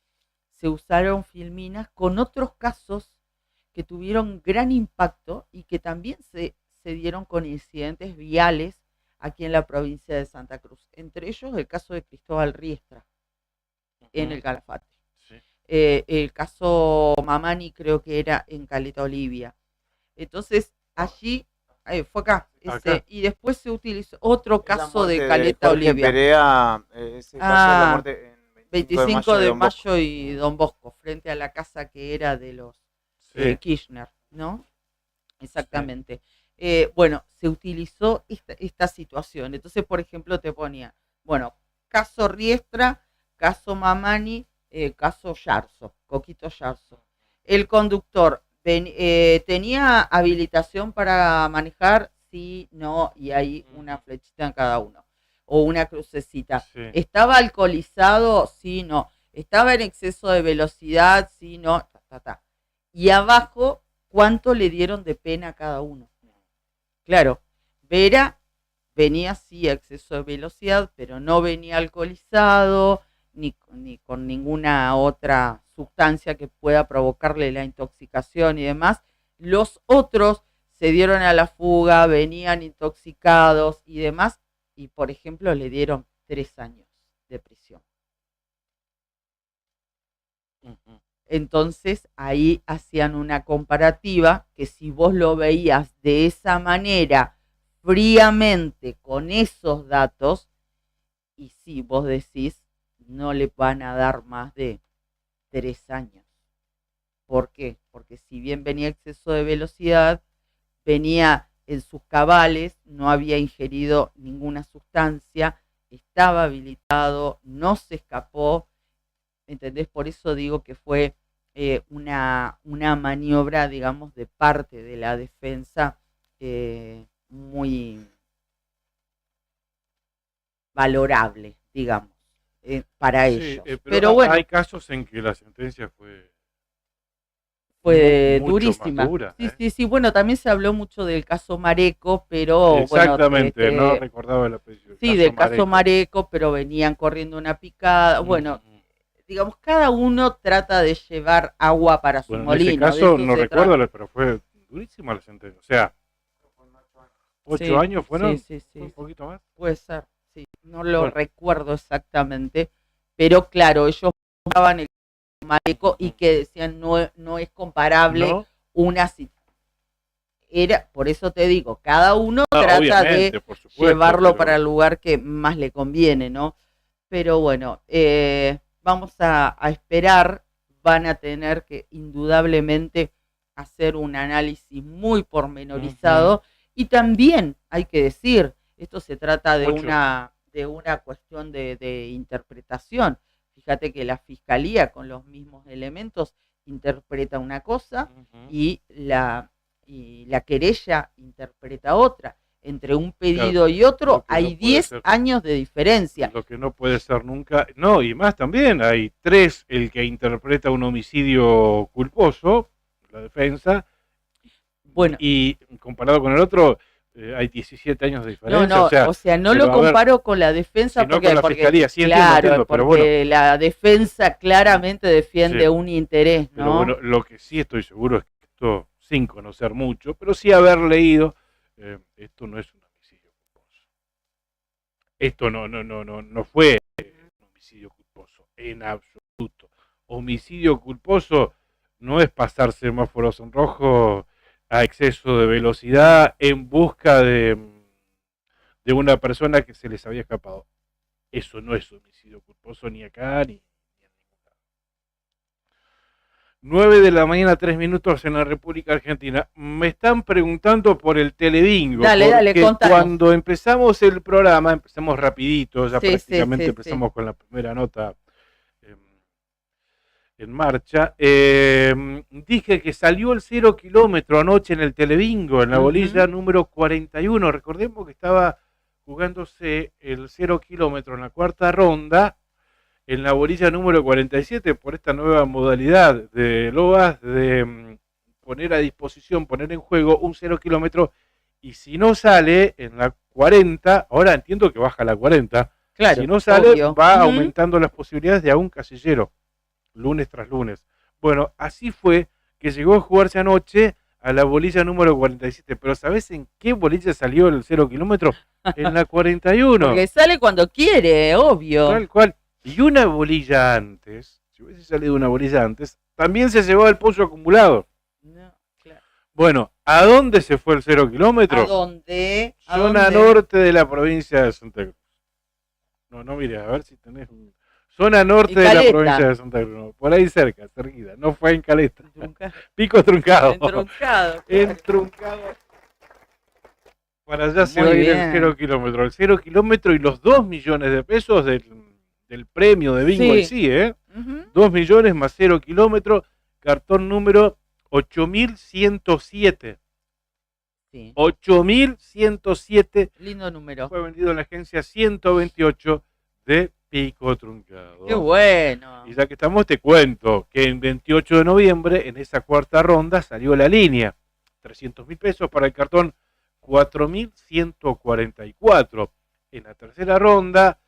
se usaron filminas con otros casos que tuvieron gran impacto y que también se dieron con incidentes viales aquí en la provincia de Santa Cruz. Entre ellos el caso de Cristóbal Riestra en el Calafate. Sí. El caso Mamani creo que era en Caleta Olivia. Entonces allí, fue acá. Y después se utilizó otro caso de Caleta Olivia. Perea, ese caso de la muerte en 25 de mayo y Don Bosco, frente a la casa que era de los Kirchner, ¿no? Exactamente. Sí. Bueno, se utilizó esta situación. Entonces, por ejemplo, te ponía, bueno, caso Riestra, caso Mamani, caso Yarzo, Coquito Yarzo. El conductor tenía habilitación para manejar, sí, no, y hay una flechita en cada uno, o una crucecita. Sí. ¿Estaba alcoholizado? Sí, no. ¿Estaba en exceso de velocidad? Sí, no, Y abajo, ¿cuánto le dieron de pena a cada uno? Claro, Vera venía sí a exceso de velocidad, pero no venía alcoholizado, ni con ninguna otra sustancia que pueda provocarle la intoxicación y demás. Los otros se dieron a la fuga, venían intoxicados y demás, y por ejemplo le dieron 3 años de prisión. Entonces ahí hacían una comparativa que si vos lo veías de esa manera, fríamente, con esos datos, y si vos decís, no le van a dar más de 3 años. ¿Por qué? Porque si bien venía exceso de velocidad, venía en sus cabales, no había ingerido ninguna sustancia, estaba habilitado, no se escapó, ¿entendés? Por eso digo que fue una maniobra, digamos, de parte de la defensa muy valorable, digamos, para ellos. Pero bueno, hay casos en que la sentencia fue durísima. Dura, sí, bueno, también se habló mucho del caso Mareco, pero exactamente, no recordaba el apellido. Sí, del caso Mareco, pero venían corriendo una picada. Bueno, digamos, cada uno trata de llevar agua para su molino. En ese caso no recuerdo, pero fue durísima la sentencia. O sea, 8 años fueron, sí. un poquito más. Puede ser, sí. No lo recuerdo exactamente, pero claro, ellos buscaban el Mareco y que decían no es comparable una situación. Por eso te digo, cada uno trata de llevarlo para el lugar que más le conviene, ¿no? Pero bueno, vamos a esperar, van a tener que indudablemente hacer un análisis muy pormenorizado y también hay que decir, esto se trata de una cuestión de interpretación. Fíjate que la fiscalía con los mismos elementos interpreta una cosa y la querella interpreta otra. Entre un pedido y otro hay 10 años de diferencia. Lo que no puede ser nunca, no, y más también, hay 3, el que interpreta un homicidio culposo, la defensa, bueno, y comparado con el otro, hay 17 años de diferencia. No lo comparo con la defensa porque la fiscalía, sí, entiendo, pero bueno, la defensa claramente defiende un interés, ¿no? Pero bueno, lo que sí estoy seguro es que esto, sin conocer mucho, pero sí haber leído, esto no es un homicidio culposo. Esto no fue un homicidio culposo, en absoluto. Homicidio culposo no es pasar semáforos en rojo a exceso de velocidad en busca de una persona que se les había escapado. Eso no es homicidio culposo ni acá ni en ningún lado. 9 de la mañana, 3 minutos en la República Argentina. Me están preguntando por el telebingo. Dale, contanos. Cuando empezamos el programa, empezamos rapidito, ya prácticamente empezamos con la primera nota. en marcha. Dije que salió el 0 kilómetro anoche en el Telebingo, en la bolilla número 41. Recordemos que estaba jugándose el 0 kilómetro en la cuarta ronda, en la bolilla número 47, por esta nueva modalidad de Loas de poner a disposición, poner en juego un 0 kilómetro, y si no sale en la 40, ahora entiendo que baja a la 40, Claro, si no sale, obvio. va aumentando las posibilidades de a un casillero, lunes tras lunes. Bueno, así fue que llegó a jugarse anoche a la bolilla número 47. Pero ¿sabés en qué bolilla salió el 0 kilómetro? En la 41. Porque sale cuando quiere, obvio. Tal cual. Y una bolilla antes, si hubiese salido una bolilla antes, también se llevó el pollo acumulado. No, claro. Bueno, ¿a dónde se fue el 0 kilómetro? ¿A dónde? ¿A Zona dónde? norte de la provincia de Santa Cruz. No mire, a ver si tenés zona norte de la provincia de Santa Cruz. No, por ahí cerca, cerquita. No fue en Caleta. Pico Truncado. Entruncado. Entruncado. Para allá se va a ir el 0 kilómetro. El 0 kilómetro y los 2 millones de pesos del premio de bingo en sí, ¿eh? 2 millones más 0 kilómetro. Cartón número 8107. Sí. 8107. Lindo número. Fue vendido en la agencia 128 de Pico Truncado. Qué bueno. Y ya que estamos, te cuento que en 28 de noviembre, en esa cuarta ronda, salió la línea. 300.000 pesos para el cartón 4.144. En la tercera ronda,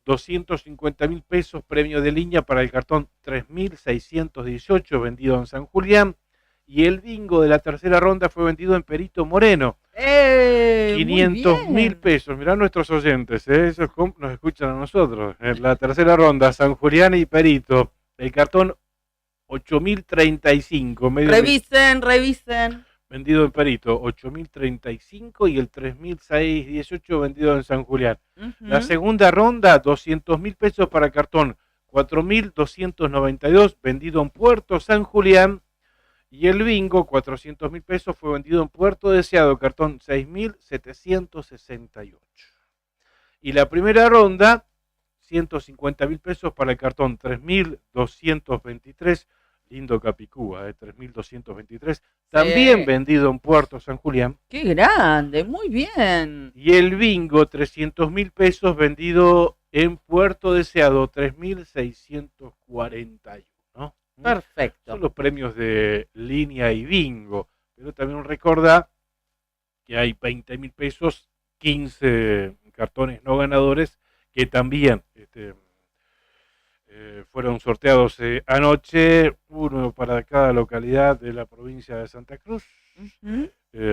250.000 pesos premio de línea para el cartón 3.618, vendido en San Julián. Y el bingo de la tercera ronda fue vendido en Perito Moreno. 500.000 pesos. Mirá nuestros oyentes, esos nos escuchan a nosotros. En la tercera ronda, San Julián y Perito. El cartón 8.035. Revisen. Vendido en Perito, 8.035, y el 3.618 vendido en San Julián. La segunda ronda, 200.000 pesos para el cartón 4.292, vendido en Puerto San Julián. Y el bingo, 400.000 pesos, fue vendido en Puerto Deseado, cartón 6.768. Y la primera ronda, 150.000 pesos para el cartón 3.223, lindo Capicúa, 3.223, también vendido en Puerto San Julián. ¡Qué grande! Muy bien. Y el bingo, 300.000 pesos, vendido en Puerto Deseado, 3.641. Perfecto. Son los premios de línea y bingo. Pero también recuerda que hay 20.000 pesos, 15 cartones no ganadores que también fueron sorteados anoche, uno para cada localidad de la provincia de Santa Cruz.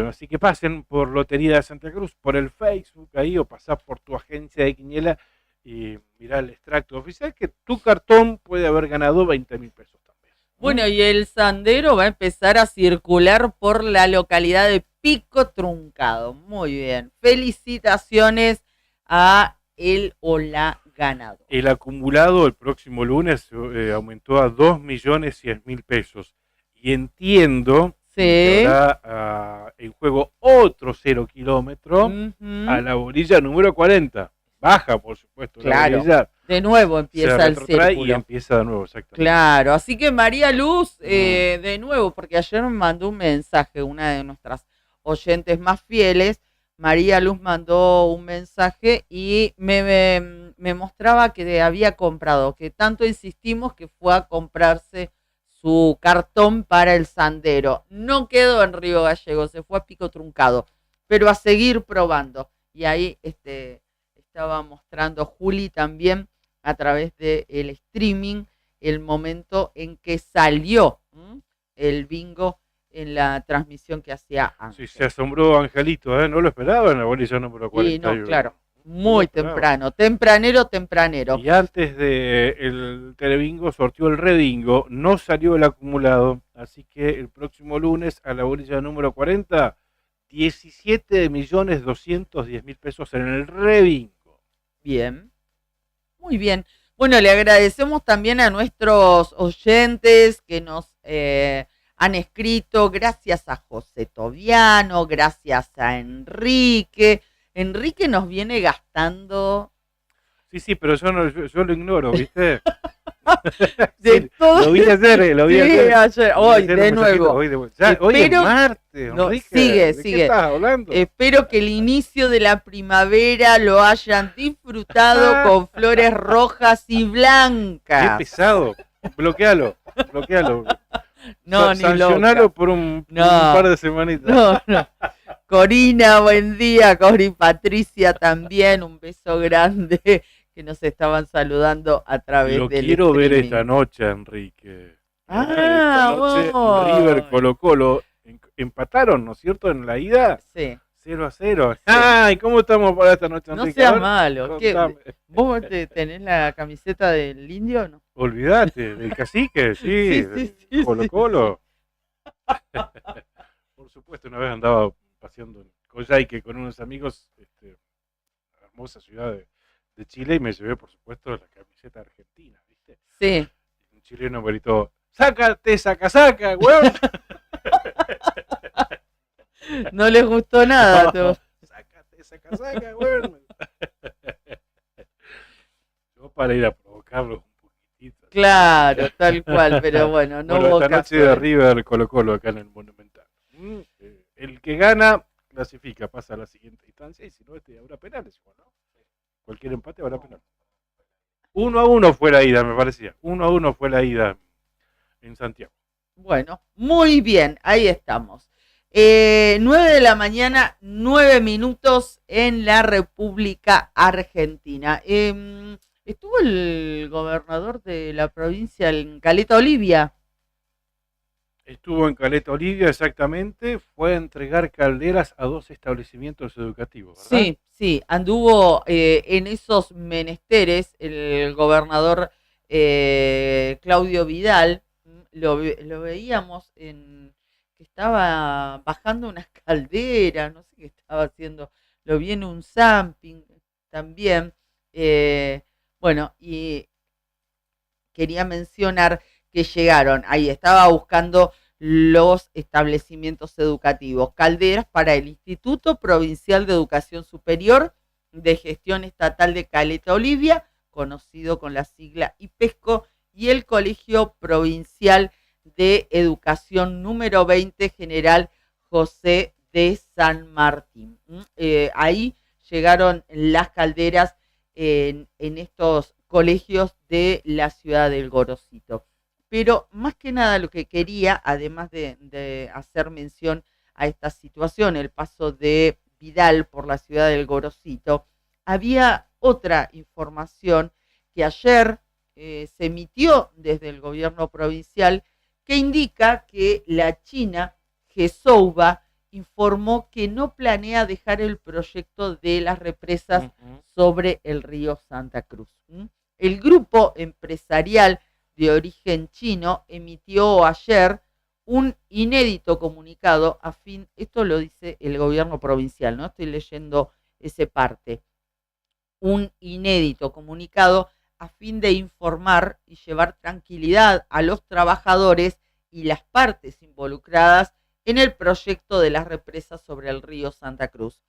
Así que pasen por Lotería de Santa Cruz, por el Facebook ahí, o pasá por tu agencia de quiniela y mirá el extracto oficial, que tu cartón puede haber ganado 20.000 pesos también. Bueno, y el sandero va a empezar a circular por la localidad de Pico Truncado. Muy bien. Felicitaciones a el o la ganador. El acumulado el próximo lunes aumentó a 2.100.000 pesos. Y entiendo que habrá en juego otro 0 kilómetro a la bolilla número 40. Baja, por supuesto. Claro. La bolilla de nuevo empieza el círculo. Y empieza de nuevo, exactamente. Claro, así que María Luz, de nuevo, porque ayer me mandó un mensaje, una de nuestras oyentes más fieles, María Luz mandó un mensaje y me mostraba que había comprado, que tanto insistimos que fue a comprarse su cartón para el sandero. No quedó en Río Gallego, se fue a Pico Truncado, pero a seguir probando. Y ahí estaba mostrando Juli también a través del streaming el momento en que salió el bingo en la transmisión que hacía Ángel. Sí, se asombró Angelito, no lo esperaba en la bolilla número 40. Sí, no, claro, muy temprano, tempranero. Y antes del telebingo sortió el rebingo, no salió el acumulado, así que el próximo lunes a la bolilla número 40, 17.210.000 pesos en el rebingo. Bien, muy bien. Bueno, le agradecemos también a nuestros oyentes que nos han escrito. Gracias a José Tobiano, gracias a Enrique. Enrique nos viene gastando Sí, pero yo lo ignoro, ¿viste? De Sí, todo. lo vi ayer, lo vi Sí, ayer. ayer, hoy, de nuevo. Hoy es Espero- martes, No, Enrique. sigue, ¿De sigue. qué estás hablando? Espero que el inicio de la primavera lo hayan disfrutado con flores rojas y Qué blancas. pesado. Bloquealo. No, ni Sancionalo loca. por un No. par de semanitas. No. Corina, buen día. Cori Patricia también. Un beso grande que nos estaban saludando a través Lo del quiero ver streaming. esta noche, Enrique. Ah, esta noche vos. River Colo-Colo empataron, ¿no es cierto? En la ida Sí. 0-0. Ay, ¿cómo estamos para esta noche, No Enrique? A seas ver, malo. ¿Qué? contame. ¿Vos tenés la camiseta del indio o no? Olvídate, del cacique, sí, Sí, Colo-Colo. Por supuesto, una vez andaba paseando en Coyhaique con unos amigos, la hermosa ciudad de Chile, y me llevé, por supuesto, la camiseta argentina, ¿viste? Sí. Un chileno me gritó, ¡sácate esa casaca, weón! No les gustó nada. tú. ¡Sácate esa casaca, weón! Yo para ir a provocarlos un poquitito. Claro, tal cual, pero bueno, no Bueno, hubo esta noche caso. de River Colo-Colo acá en el Monumental. El que gana clasifica, pasa a la siguiente instancia, y si no, habrá penales igual, ¿no? Cualquier empate habrá penal. 1-1 fue la ida, me parecía. 1-1 fue la ida en Santiago. Bueno, muy bien, ahí estamos. 9 de la mañana, 9 minutos en la República Argentina. Estuvo el gobernador de la provincia en Caleta Olivia. Estuvo en Caleta Olivia, exactamente, fue a entregar calderas a 2 establecimientos educativos, ¿verdad? Sí, anduvo en esos menesteres el gobernador Claudio Vidal. Lo veíamos que estaba bajando unas calderas, no sé qué estaba haciendo, lo vi en un zamping también. Bueno, y quería mencionar que llegaron, ahí estaba buscando los establecimientos educativos, calderas para el Instituto Provincial de Educación Superior de Gestión Estatal de Caleta Olivia, conocido con la sigla IPESCO, y el Colegio Provincial de Educación número 20 General José de San Martín. Ahí llegaron las calderas en estos colegios de la ciudad del Gorosito. Pero más que nada lo que quería, además de hacer mención a esta situación, el paso de Vidal por la ciudad del Gorosito, había otra información que ayer se emitió desde el gobierno provincial que indica que la China Gesouba informó que no planea dejar el proyecto de las represas sobre el río Santa Cruz. El grupo empresarial de origen chino emitió ayer un inédito comunicado esto lo dice el gobierno provincial, no estoy leyendo esa parte, un inédito comunicado a fin de informar y llevar tranquilidad a los trabajadores y las partes involucradas en el proyecto de las represas sobre el río Santa Cruz.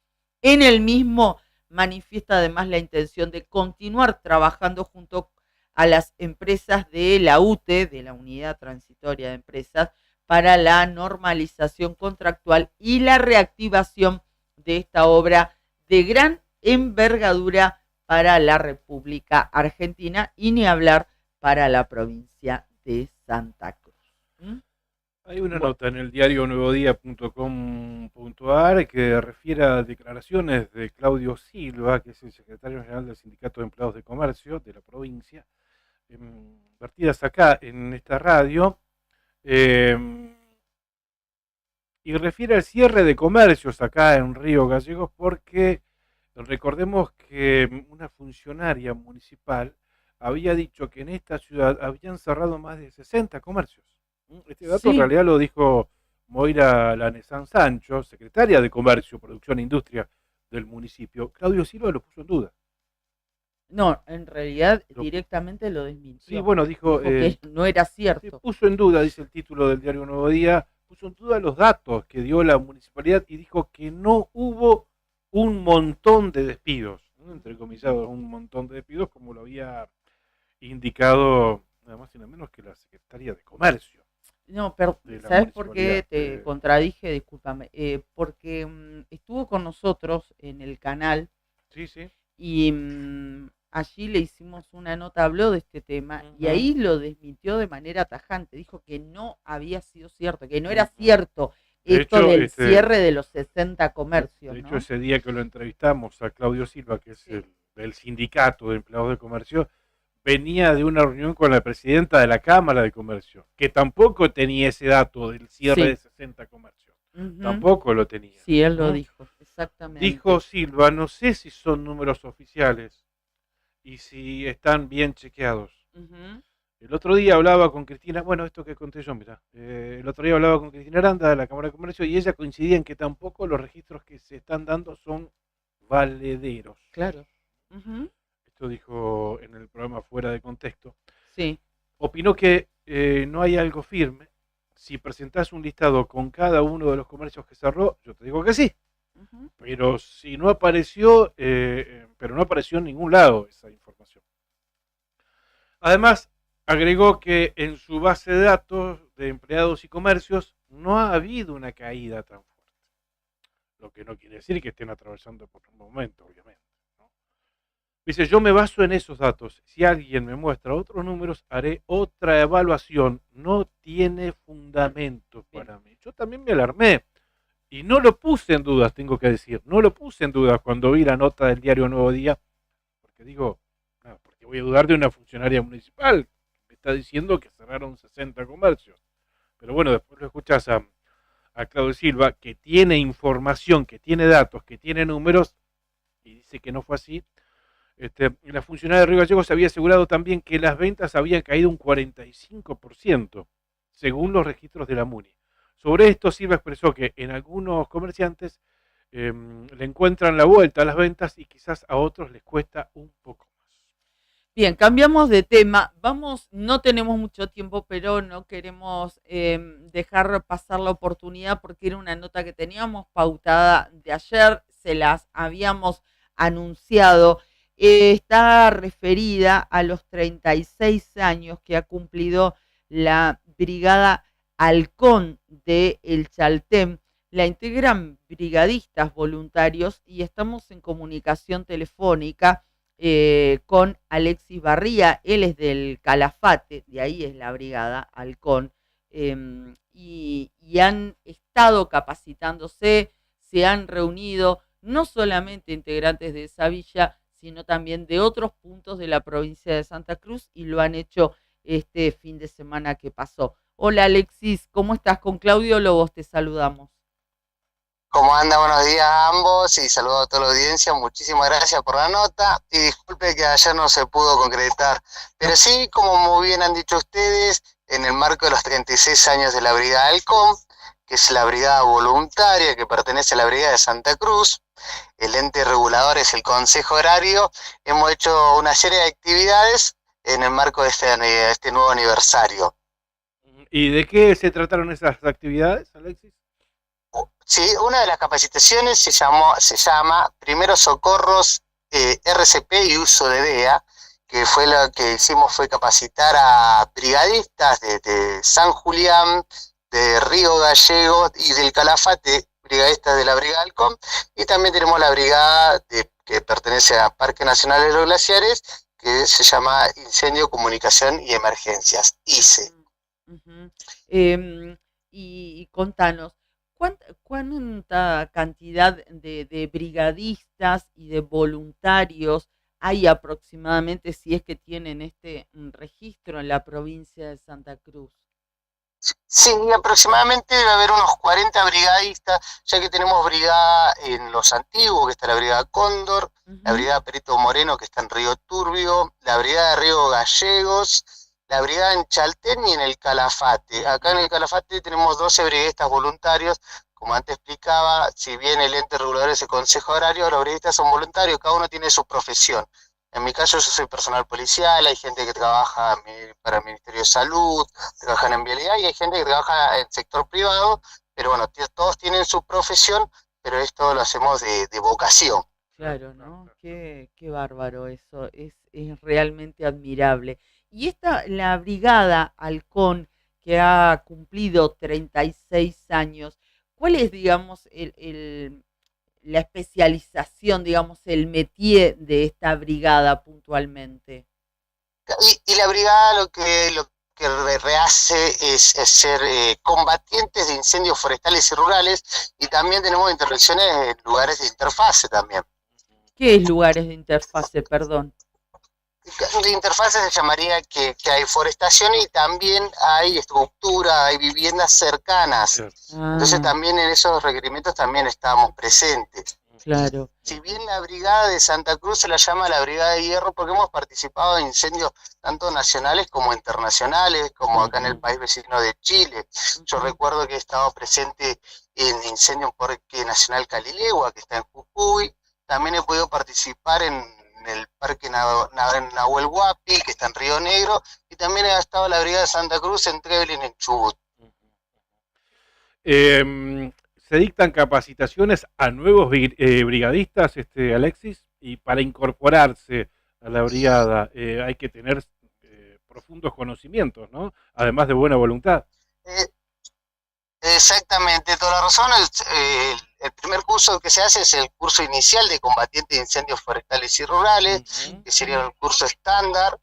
En el mismo manifiesta además la intención de continuar trabajando junto a las empresas de la UTE, de la Unidad Transitoria de Empresas, para la normalización contractual y la reactivación de esta obra de gran envergadura para la República Argentina y ni hablar para la provincia de Santa Cruz. Hay una nota en el diario nuevodía.com.ar que refiere a declaraciones de Claudio Silva, que es el secretario general del Sindicato de Empleados de Comercio de la provincia, vertidas acá en esta radio, y refiere al cierre de comercios acá en Río Gallegos porque recordemos que una funcionaria municipal había dicho que en esta ciudad habían cerrado más de 60 comercios. Este dato en realidad lo dijo Moira Lanesán Sancho, secretaria de Comercio, Producción e Industria del municipio. Claudio Silva lo puso en duda. No, en realidad directamente lo desmintió. Sí, bueno, dijo que no era cierto. Puso en duda, dice el título del diario Nuevo Día, puso en duda los datos que dio la municipalidad y dijo que no hubo un montón de despidos. entrecomillado, un montón de despidos, como lo había indicado nada más y nada menos que la Secretaría de Comercio. No, pero ¿sabes por qué te contradije? Discúlpame. Porque estuvo con nosotros en el canal. Sí, sí. Y allí le hicimos una nota, habló de este tema, y ahí lo desmintió de manera tajante. Dijo que no había sido cierto, que no era cierto esto del cierre de los 60 comercios. De hecho, ese día que lo entrevistamos a Claudio Silva, que es el del Sindicato de Empleados de Comercio, venía de una reunión con la presidenta de la Cámara de Comercio, que tampoco tenía ese dato del cierre de 60 comercios. Tampoco lo tenía. Sí, él lo dijo, exactamente. Dijo Silva, no sé si son números oficiales y si están bien chequeados. El otro día hablaba con Cristina, bueno, esto que conté yo, mirá. El otro día hablaba con Cristina Aranda de la Cámara de Comercio y ella coincidía en que tampoco los registros que se están dando son valederos. Claro. Esto dijo en el programa Fuera de Contexto. Sí. Opinó que no hay algo firme. Si presentás un listado con cada uno de los comercios que cerró, yo te digo que sí. Pero si no apareció, pero no apareció en ningún lado esa información. Además, agregó que en su base de datos de empleados y comercios no ha habido una caída tan fuerte. Lo que no quiere decir que estén atravesando por un momento, obviamente. Dice, yo me baso en esos datos. Si alguien me muestra otros números, haré otra evaluación. No tiene fundamento para mí. Yo también me alarmé. Y no lo puse en dudas, tengo que decir. No lo puse en dudas cuando vi la nota del diario Nuevo Día. Porque digo, no, porque voy a dudar de una funcionaria municipal. Me está diciendo que cerraron 60 comercios. Pero bueno, después lo escuchas a Claudio Silva, que tiene información, que tiene datos, que tiene números. Y dice que no fue así. La funcionaria de Río Gallegos había asegurado también que las ventas habían caído un 45%, según los registros de la MUNI. Sobre esto, Silva expresó que en algunos comerciantes le encuentran la vuelta a las ventas y quizás a otros les cuesta un poco más. Bien, cambiamos de tema. No tenemos mucho tiempo, pero no queremos dejar pasar la oportunidad porque era una nota que teníamos pautada de ayer, se las habíamos anunciado. Está referida a los 36 años que ha cumplido la Brigada Halcón de El Chaltén. La integran brigadistas voluntarios y estamos en comunicación telefónica con Alexis Barría. Él es del Calafate, de ahí es la Brigada Halcón, y han estado capacitándose, se han reunido no solamente integrantes de esa villa, sino también de otros puntos de la provincia de Santa Cruz, y lo han hecho este fin de semana que pasó. Hola Alexis, ¿cómo estás? Con Claudio Lobos te saludamos. ¿Cómo anda? Buenos días a ambos y saludo a toda la audiencia. Muchísimas gracias por la nota y disculpe que ayer no se pudo concretar. Pero sí, como muy bien han dicho ustedes, en el marco de los 36 años de la Brigada Halcón, que es la brigada voluntaria que pertenece a la Brigada de Santa Cruz, el ente regulador es el Consejo Horario, hemos hecho una serie de actividades en el marco de este nuevo aniversario. ¿Y de qué se trataron esas actividades, Alexis? Sí, una de las capacitaciones se llama Primeros Socorros RCP y Uso de DEA, que fue lo que hicimos fue capacitar a brigadistas de San Julián, de Río Gallegos y del Calafate, brigadistas de la Brigada Halcón, y también tenemos la brigada que pertenece a Parque Nacional de los Glaciares, que se llama Incendio, Comunicación y Emergencias, ICE. Y contanos, ¿cuánta cantidad de brigadistas y de voluntarios hay aproximadamente, si es que tienen este registro en la provincia de Santa Cruz? Sí, aproximadamente debe haber unos 40 brigadistas, ya que tenemos brigada en Los Antiguos, que está la Brigada Cóndor, la Brigada Perito Moreno, que está en Río Turbio, la Brigada de Río Gallegos, la Brigada en Chaltén y en el Calafate. Acá en el Calafate tenemos 12 brigadistas voluntarios. Como antes explicaba, si bien el ente regulador es el Consejo Horario, los brigadistas son voluntarios, cada uno tiene su profesión. En mi caso yo soy personal policial, hay gente que trabaja para el Ministerio de Salud, trabajan en vialidad, y hay gente que trabaja en sector privado, pero bueno, todos tienen su profesión, pero esto lo hacemos de vocación. Claro, ¿no? Qué bárbaro eso, es realmente admirable. Y la Brigada Halcón, que ha cumplido 36 años, ¿cuál es, digamos, la especialización, digamos, el métier de esta brigada puntualmente? Y la brigada lo que rehace es ser combatientes de incendios forestales y rurales, y también tenemos intervenciones en lugares de interfase también. ¿Qué es lugares de interfase, perdón? De interfase se llamaría que hay forestación y también hay estructura, hay viviendas cercanas. Entonces también en esos requerimientos también estábamos presentes. Claro. Si bien la brigada de Santa Cruz se la llama la Brigada de Hierro porque hemos participado en incendios tanto nacionales como internacionales, como acá en el país vecino de Chile. Yo recuerdo que he estado presente en incendio en Parque Nacional Calilegua, que está en Jujuy. También he podido participar en el Parque Nahuel Huapi, que está en Río Negro, y también ha estado la Brigada de Santa Cruz en Trevelin, en Chubut. Se dictan capacitaciones a nuevos brigadistas, Alexis, y para incorporarse a la brigada hay que tener profundos conocimientos, ¿no? Además de buena voluntad. Exactamente, toda la razón. El primer curso que se hace es el curso inicial de combatiente de incendios forestales y rurales, que sería el curso estándar.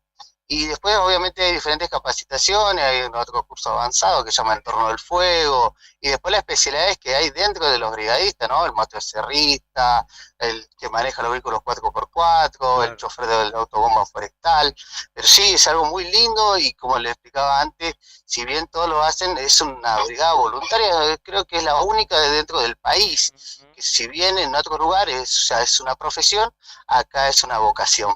Y después obviamente hay diferentes capacitaciones, hay otro curso avanzado que se llama Entorno del Fuego, y después las especialidades que hay dentro de los brigadistas, ¿no? El motosierrista, el que maneja los vehículos 4x4, el chofer del autobomba forestal. Pero sí, es algo muy lindo y como les explicaba antes, si bien todos lo hacen, es una brigada voluntaria, creo que es la única dentro del país, que si bien en otros lugares ya es una profesión, acá es una vocación.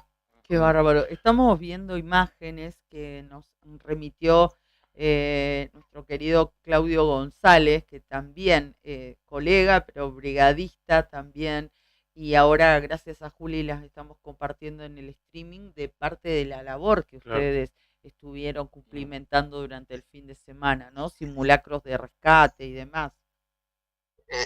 Qué bárbaro. Estamos viendo imágenes que nos remitió nuestro querido Claudio González, que también colega, pero brigadista también. Y ahora, gracias a Juli, las estamos compartiendo en el streaming de parte de la labor que ustedes estuvieron cumplimentando durante el fin de semana, ¿no? Simulacros de rescate y demás.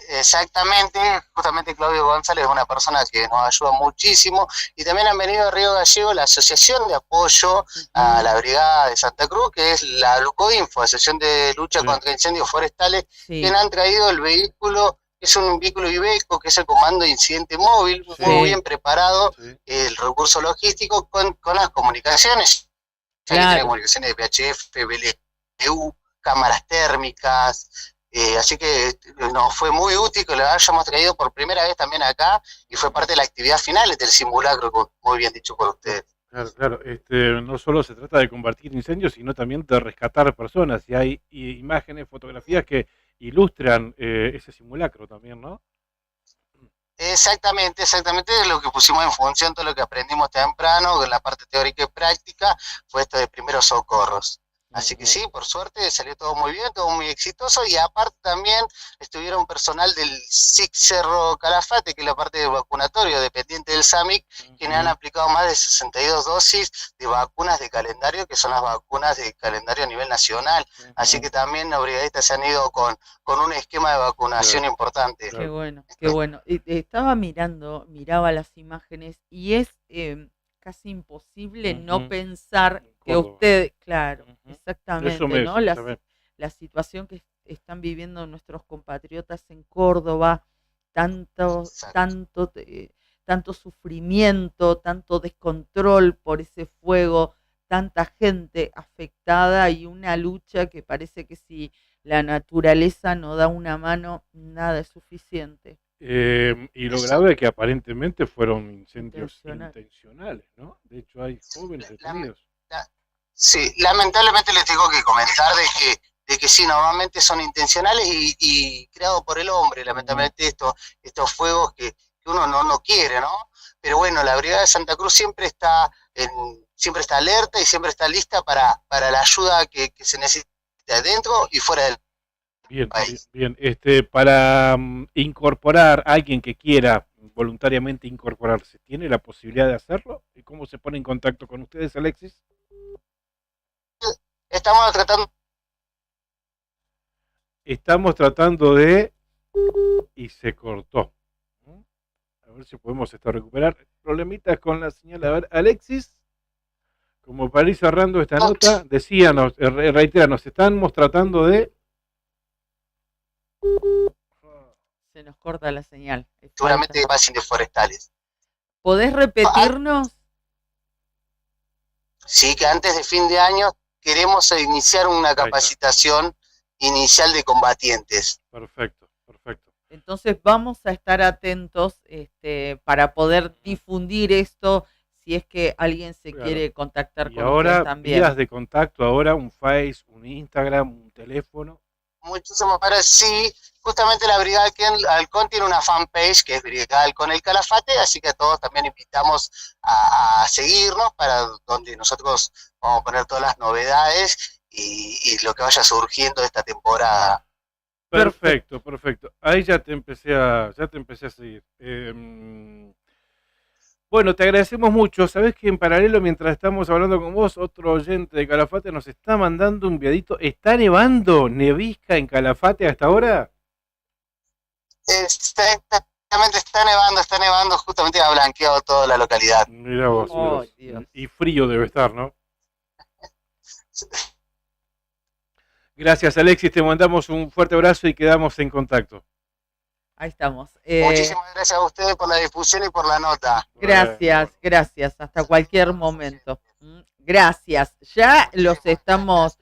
Exactamente, justamente Claudio González es una persona que nos ayuda muchísimo, y también han venido a Río Gallego la Asociación de Apoyo a la Brigada de Santa Cruz, que es la LUCOINFO, Asociación de Lucha contra Incendios Forestales, quien han traído el vehículo, es un vehículo Iveco, que es el Comando de Incidente Móvil, muy bien preparado, el recurso logístico con las comunicaciones, comunicaciones de VHF, BLU, cámaras térmicas. Así que nos fue muy útil que lo hayamos traído por primera vez también acá, y fue parte de la actividad final del simulacro, muy bien dicho por ustedes. Claro, no solo se trata de combatir incendios, sino también de rescatar personas, y hay imágenes, fotografías que ilustran ese simulacro también, ¿no? Exactamente, lo que pusimos en función, todo lo que aprendimos temprano, la parte teórica y práctica, fue esto de primeros socorros. Así que sí, por suerte salió todo muy bien, todo muy exitoso, y aparte también estuvieron personal del SIC Cerro Calafate, que es la parte de vacunatorio dependiente del SAMIC, quienes han aplicado más de 62 dosis de vacunas de calendario, que son las vacunas de calendario a nivel nacional. Así que también los brigadistas se han ido con un esquema de vacunación importante. Qué bueno, qué bueno. Estaba miraba las imágenes, y es casi imposible no pensar que usted, exactamente, ¿no? La situación que están viviendo nuestros compatriotas en Córdoba, tanto sufrimiento, tanto descontrol por ese fuego, tanta gente afectada, y una lucha que parece que si la naturaleza no da una mano, nada es suficiente. Y lo grave es que aparentemente fueron incendios intencionales, ¿no? De hecho hay jóvenes detenidos. Sí, lamentablemente les tengo que comentar de que sí, normalmente son intencionales y creados por el hombre, lamentablemente estos fuegos que uno no quiere, ¿no? Pero bueno, la Brigada de Santa Cruz siempre está alerta y siempre está lista para la ayuda que se necesita dentro y fuera del país. Bien. Para incorporar a alguien que quiera voluntariamente incorporarse, ¿tiene la posibilidad de hacerlo? ¿Y cómo se pone en contacto con ustedes, Alexis? Estamos tratando de... y se cortó. A ver ver si podemos recuperar problemitas con la señal. A ver, Alexis, como para ir cerrando esta nota, decíanos, reiteranos, estamos tratando de... Se nos corta la señal. Seguramente de imágenes forestales. ¿Podés repetirnos? Sí, que antes de fin de año queremos iniciar una capacitación inicial de combatientes. Perfecto, perfecto. Entonces vamos a estar atentos para poder difundir esto si es que alguien se quiere contactar con ustedes también. Vías de contacto ahora, un Face, un Instagram, un teléfono. Muchísimo para sí, justamente la Brigada Halcón tiene una fanpage que es Brigada Halcón El Calafate, así que a todos también invitamos a seguirnos para donde nosotros vamos a poner todas las novedades y lo que vaya surgiendo de esta temporada. Perfecto, perfecto. Ahí ya te empecé a seguir. Bueno, te agradecemos mucho. Sabés que en paralelo, mientras estamos hablando con vos, otro oyente de Calafate nos está mandando un videito. ¿Está nevando? ¿Nevisca en Calafate hasta ahora? Exactamente, está nevando, justamente ha blanqueado toda la localidad. Mirá vos. Dios. Y frío debe estar, ¿no? Gracias, Alexis. Te mandamos un fuerte abrazo y quedamos en contacto. Ahí estamos. Muchísimas gracias a ustedes por la difusión y por la nota. Gracias. Hasta cualquier momento. Gracias. Ya los estamos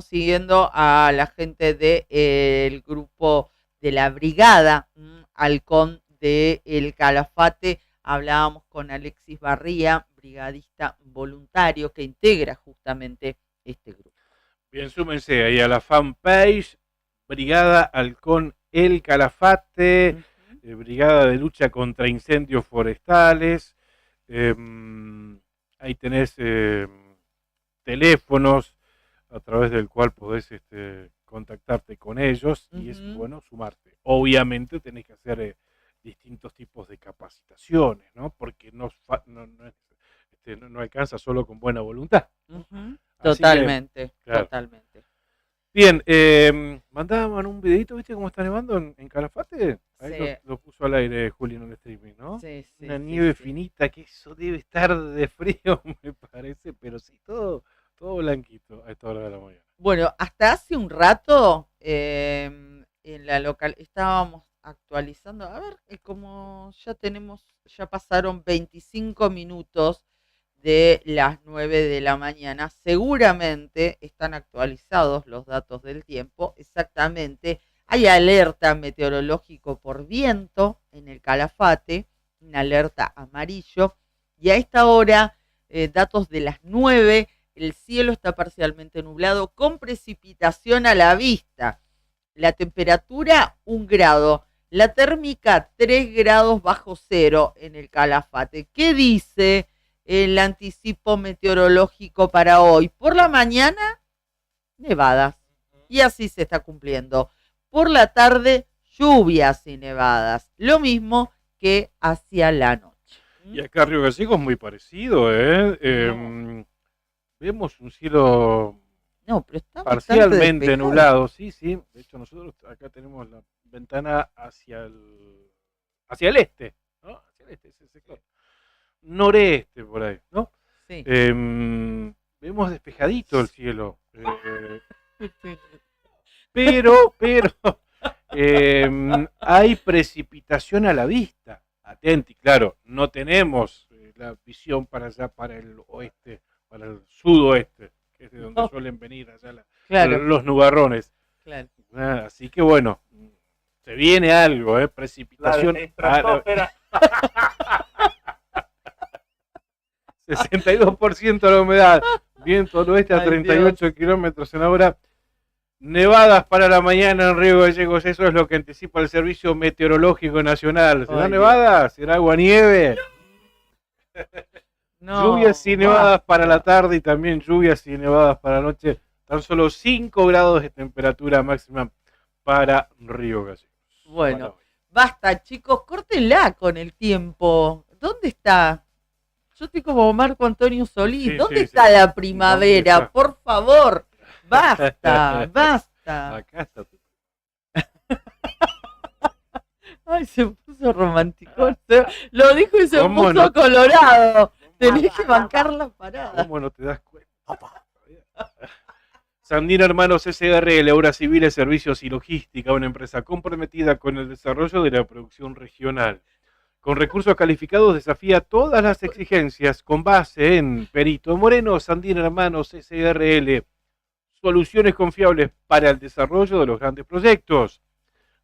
siguiendo a la gente del grupo de la Brigada Halcón de El Calafate. Hablábamos con Alexis Barría, brigadista voluntario que integra justamente este grupo. Bien, súmense ahí a la fanpage Brigada Halcón El Calafate, Brigada de Lucha contra Incendios Forestales. Ahí tenés teléfonos a través del cual podés contactarte con ellos y es bueno sumarte. Obviamente tenés que hacer distintos tipos de capacitaciones, ¿no? Porque no alcanza solo con buena voluntad. Totalmente, claro. Totalmente. Bien, mandaban un videito, ¿viste cómo está nevando en Calafate? Ahí lo puso al aire Juli en el streaming, ¿no? Sí, una nieve finita, que eso debe estar de frío, me parece, pero sí, todo blanquito a esta hora de la mañana. Bueno, hasta hace un rato en la local estábamos actualizando, a ver, como ya pasaron 25 minutos de las 9 de la mañana, seguramente están actualizados los datos del tiempo, exactamente, hay alerta meteorológico por viento en el Calafate, una alerta amarillo, y a esta hora, datos de las 9, el cielo está parcialmente nublado con precipitación a la vista, la temperatura 1 grado, la térmica 3 grados bajo cero en el Calafate. ¿Qué dice el anticipo meteorológico para hoy? Por la mañana, nevadas, y así se está cumpliendo. Por la tarde, lluvias y nevadas, lo mismo que hacia la noche. Y acá Río Gallegos es muy parecido, ¿eh? Vemos un cielo parcialmente nublado, sí. De hecho, nosotros acá tenemos la ventana hacia el este, ¿no? Hacia el este, ese sector. Noreste, por ahí, ¿no? Sí. Vemos despejadito el cielo. Pero hay precipitación a la vista. Atenti, claro, no tenemos la visión para allá, para el oeste, para el sudoeste, que es de donde suelen venir allá los nubarrones. Claro. Así que bueno, se viene algo, precipitación. 62% de la humedad, viento al oeste a 38 kilómetros en hora. Nevadas para la mañana en Río Gallegos, eso es lo que anticipa el Servicio Meteorológico Nacional. ¿Será nevada? ¿Será aguanieve? No, lluvias y nevadas para la tarde y también lluvias y nevadas para la noche. Tan solo 5 grados de temperatura máxima para Río Gallegos. Bueno, basta chicos, córtenla con el tiempo. ¿Dónde está? Yo estoy como Marco Antonio Solís. ¿Dónde está la primavera? ¿Dónde está? Por favor. Basta. Acá está. Ay, se puso puso romántico. Lo dijo y se ¿Cómo puso no? colorado. Tenés que bancar la parada. ¿Cómo no te das cuenta? Sandina Hermanos SRL, Obras Civiles, Servicios y Logística, una empresa comprometida con el desarrollo de la producción regional. Con recursos calificados desafía todas las exigencias con base en Perito Moreno, Sandina Hermanos SRL, soluciones confiables para el desarrollo de los grandes proyectos.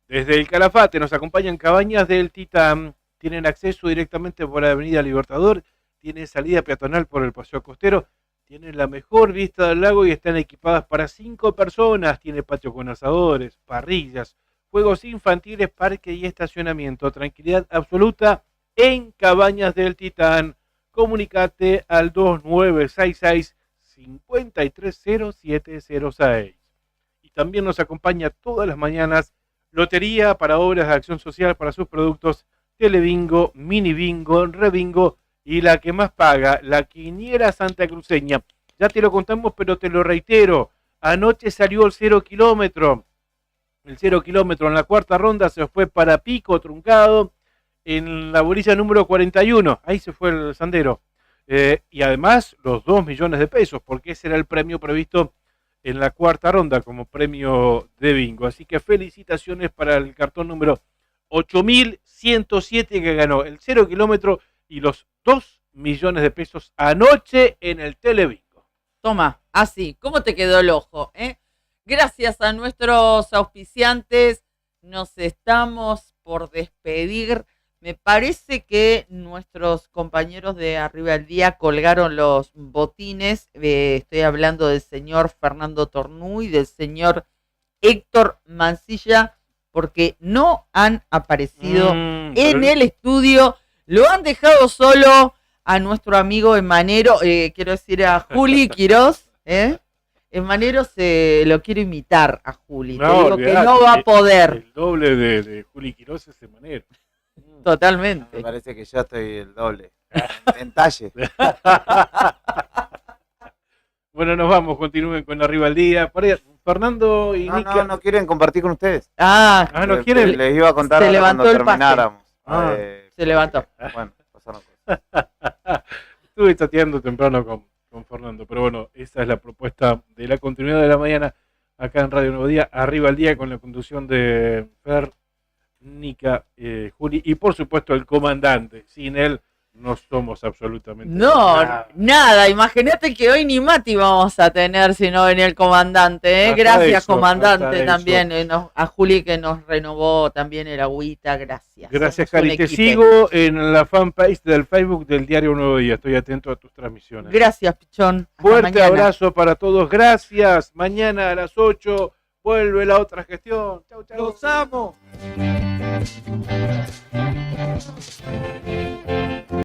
Desde el Calafate nos acompañan Cabañas del Titán, tienen acceso directamente por la Avenida Libertador, tienen salida peatonal por el Paseo Costero, tienen la mejor vista del lago y están equipadas para 5 personas, tiene patio con asadores, parrillas, juegos infantiles, parque y estacionamiento, tranquilidad absoluta en Cabañas del Titán. Comunicate al 2966-530706. Y también nos acompaña todas las mañanas Lotería para obras de acción social para sus productos, Telebingo, Mini Bingo, Rebingo y la que más paga, la Quiniela Santacruceña. Ya te lo contamos, pero te lo reitero. Anoche salió el 0 kilómetro. El 0 kilómetro en la cuarta ronda se fue para Pico Truncado en la bolilla número 41. Ahí se fue el sandero. Y además los 2 millones de pesos, porque ese era el premio previsto en la cuarta ronda como premio de bingo. Así que felicitaciones para el cartón número 8107 que ganó el 0 kilómetro y los 2 millones de pesos anoche en el Telebingo. Toma, así, ¿cómo te quedó el ojo? Gracias a nuestros auspiciantes, nos estamos por despedir. Me parece que nuestros compañeros de Arriba del Día colgaron los botines. Estoy hablando del señor Fernando Tornú y del señor Héctor Mancilla, porque no han aparecido en el estudio. Lo han dejado solo a nuestro amigo Emanero, quiero decir a Juli Quirós. Emanero se lo quiero imitar a Juli. No, te digo olvidate, que no va a poder. El doble de Juli Quirós es Emanero. Totalmente. Me parece que ya estoy el doble. En talle. Bueno, nos vamos, continúen con Arriba al Día. Fernando y Nica. No quieren compartir con ustedes. ¿no quieren? Les iba a contar Se levantó cuando el paje. termináramos. Se levantó. Bueno, pasaron cosas. Estuve chateando temprano con Fernando, pero bueno, esa es la propuesta de la continuidad de la mañana acá en Radio Nuevo Día, Arriba al Día, con la conducción de Fer, Nica, Juli y por supuesto el comandante. Sin él no somos absolutamente nada. Imagínate que hoy ni Mati vamos a tener si no venía el comandante. Gracias, eso, comandante, también. A Juli que nos renovó también el agüita. Gracias. Gracias, Somos un Cari. Te equipo. sigo en la fanpage del Facebook del Diario Nuevo Día. Estoy atento a tus transmisiones. Gracias, Pichón. Hasta Fuerte mañana. abrazo para todos. Gracias. Mañana a las 8 vuelve la otra gestión. Chau, chau. ¡Los amo!